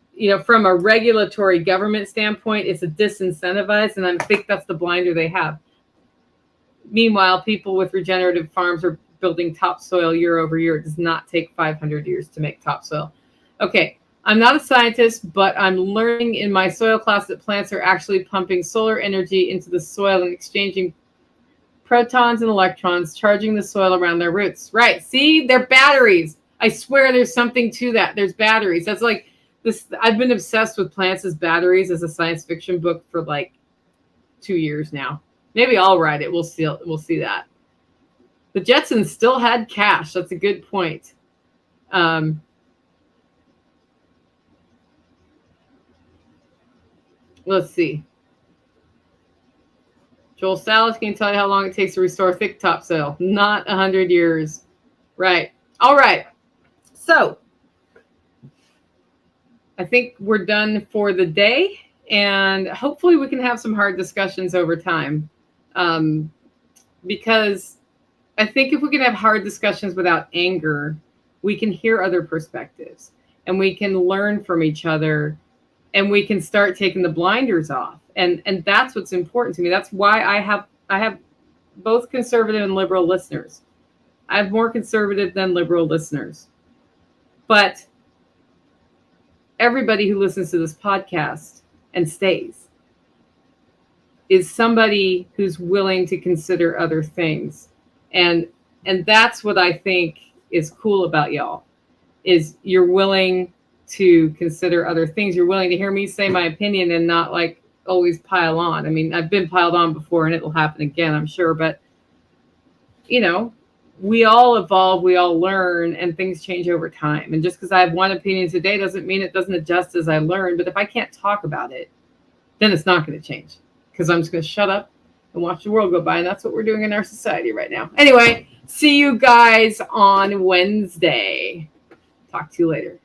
from a regulatory government standpoint, it's a disincentivized, and I think that's the blinder they have. Meanwhile, people with regenerative farms are building topsoil year over year. It does not take 500 years to make topsoil. Okay, I'm not a scientist, but I'm learning in my soil class that plants are actually pumping solar energy into the soil and exchanging protons and electrons, charging the soil around their roots. Right, see, they're batteries. I swear there's something to that. There's batteries. That's like this. I've been obsessed with plants as batteries as a science fiction book for like 2 years now. Maybe I'll write it. We'll see that. The Jetsons still had cash. That's a good point. Let's see. Joel Salas can tell you how long it takes to restore thick topsoil. Not 100 years. Right. All right. So I think we're done for the day, and hopefully we can have some hard discussions over time. Because I think if we can have hard discussions without anger, we can hear other perspectives and we can learn from each other, and we can start taking the blinders off. And that's what's important to me. That's why I have both conservative and liberal listeners. I have more conservative than liberal listeners. But everybody who listens to this podcast and stays is somebody who's willing to consider other things. And that's what I think is cool about y'all, is you're willing to consider other things. You're willing to hear me say my opinion and not like always pile on. I mean, I've been piled on before and it will happen again, I'm sure. But, we all evolve, we all learn, and things change over time. And just because I have one opinion today doesn't mean it doesn't adjust as I learn. But if I can't talk about it, then it's not going to change, because I'm just going to shut up and watch the world go by. And that's what we're doing in our society right now. Anyway, see you guys on Wednesday. Talk to you later.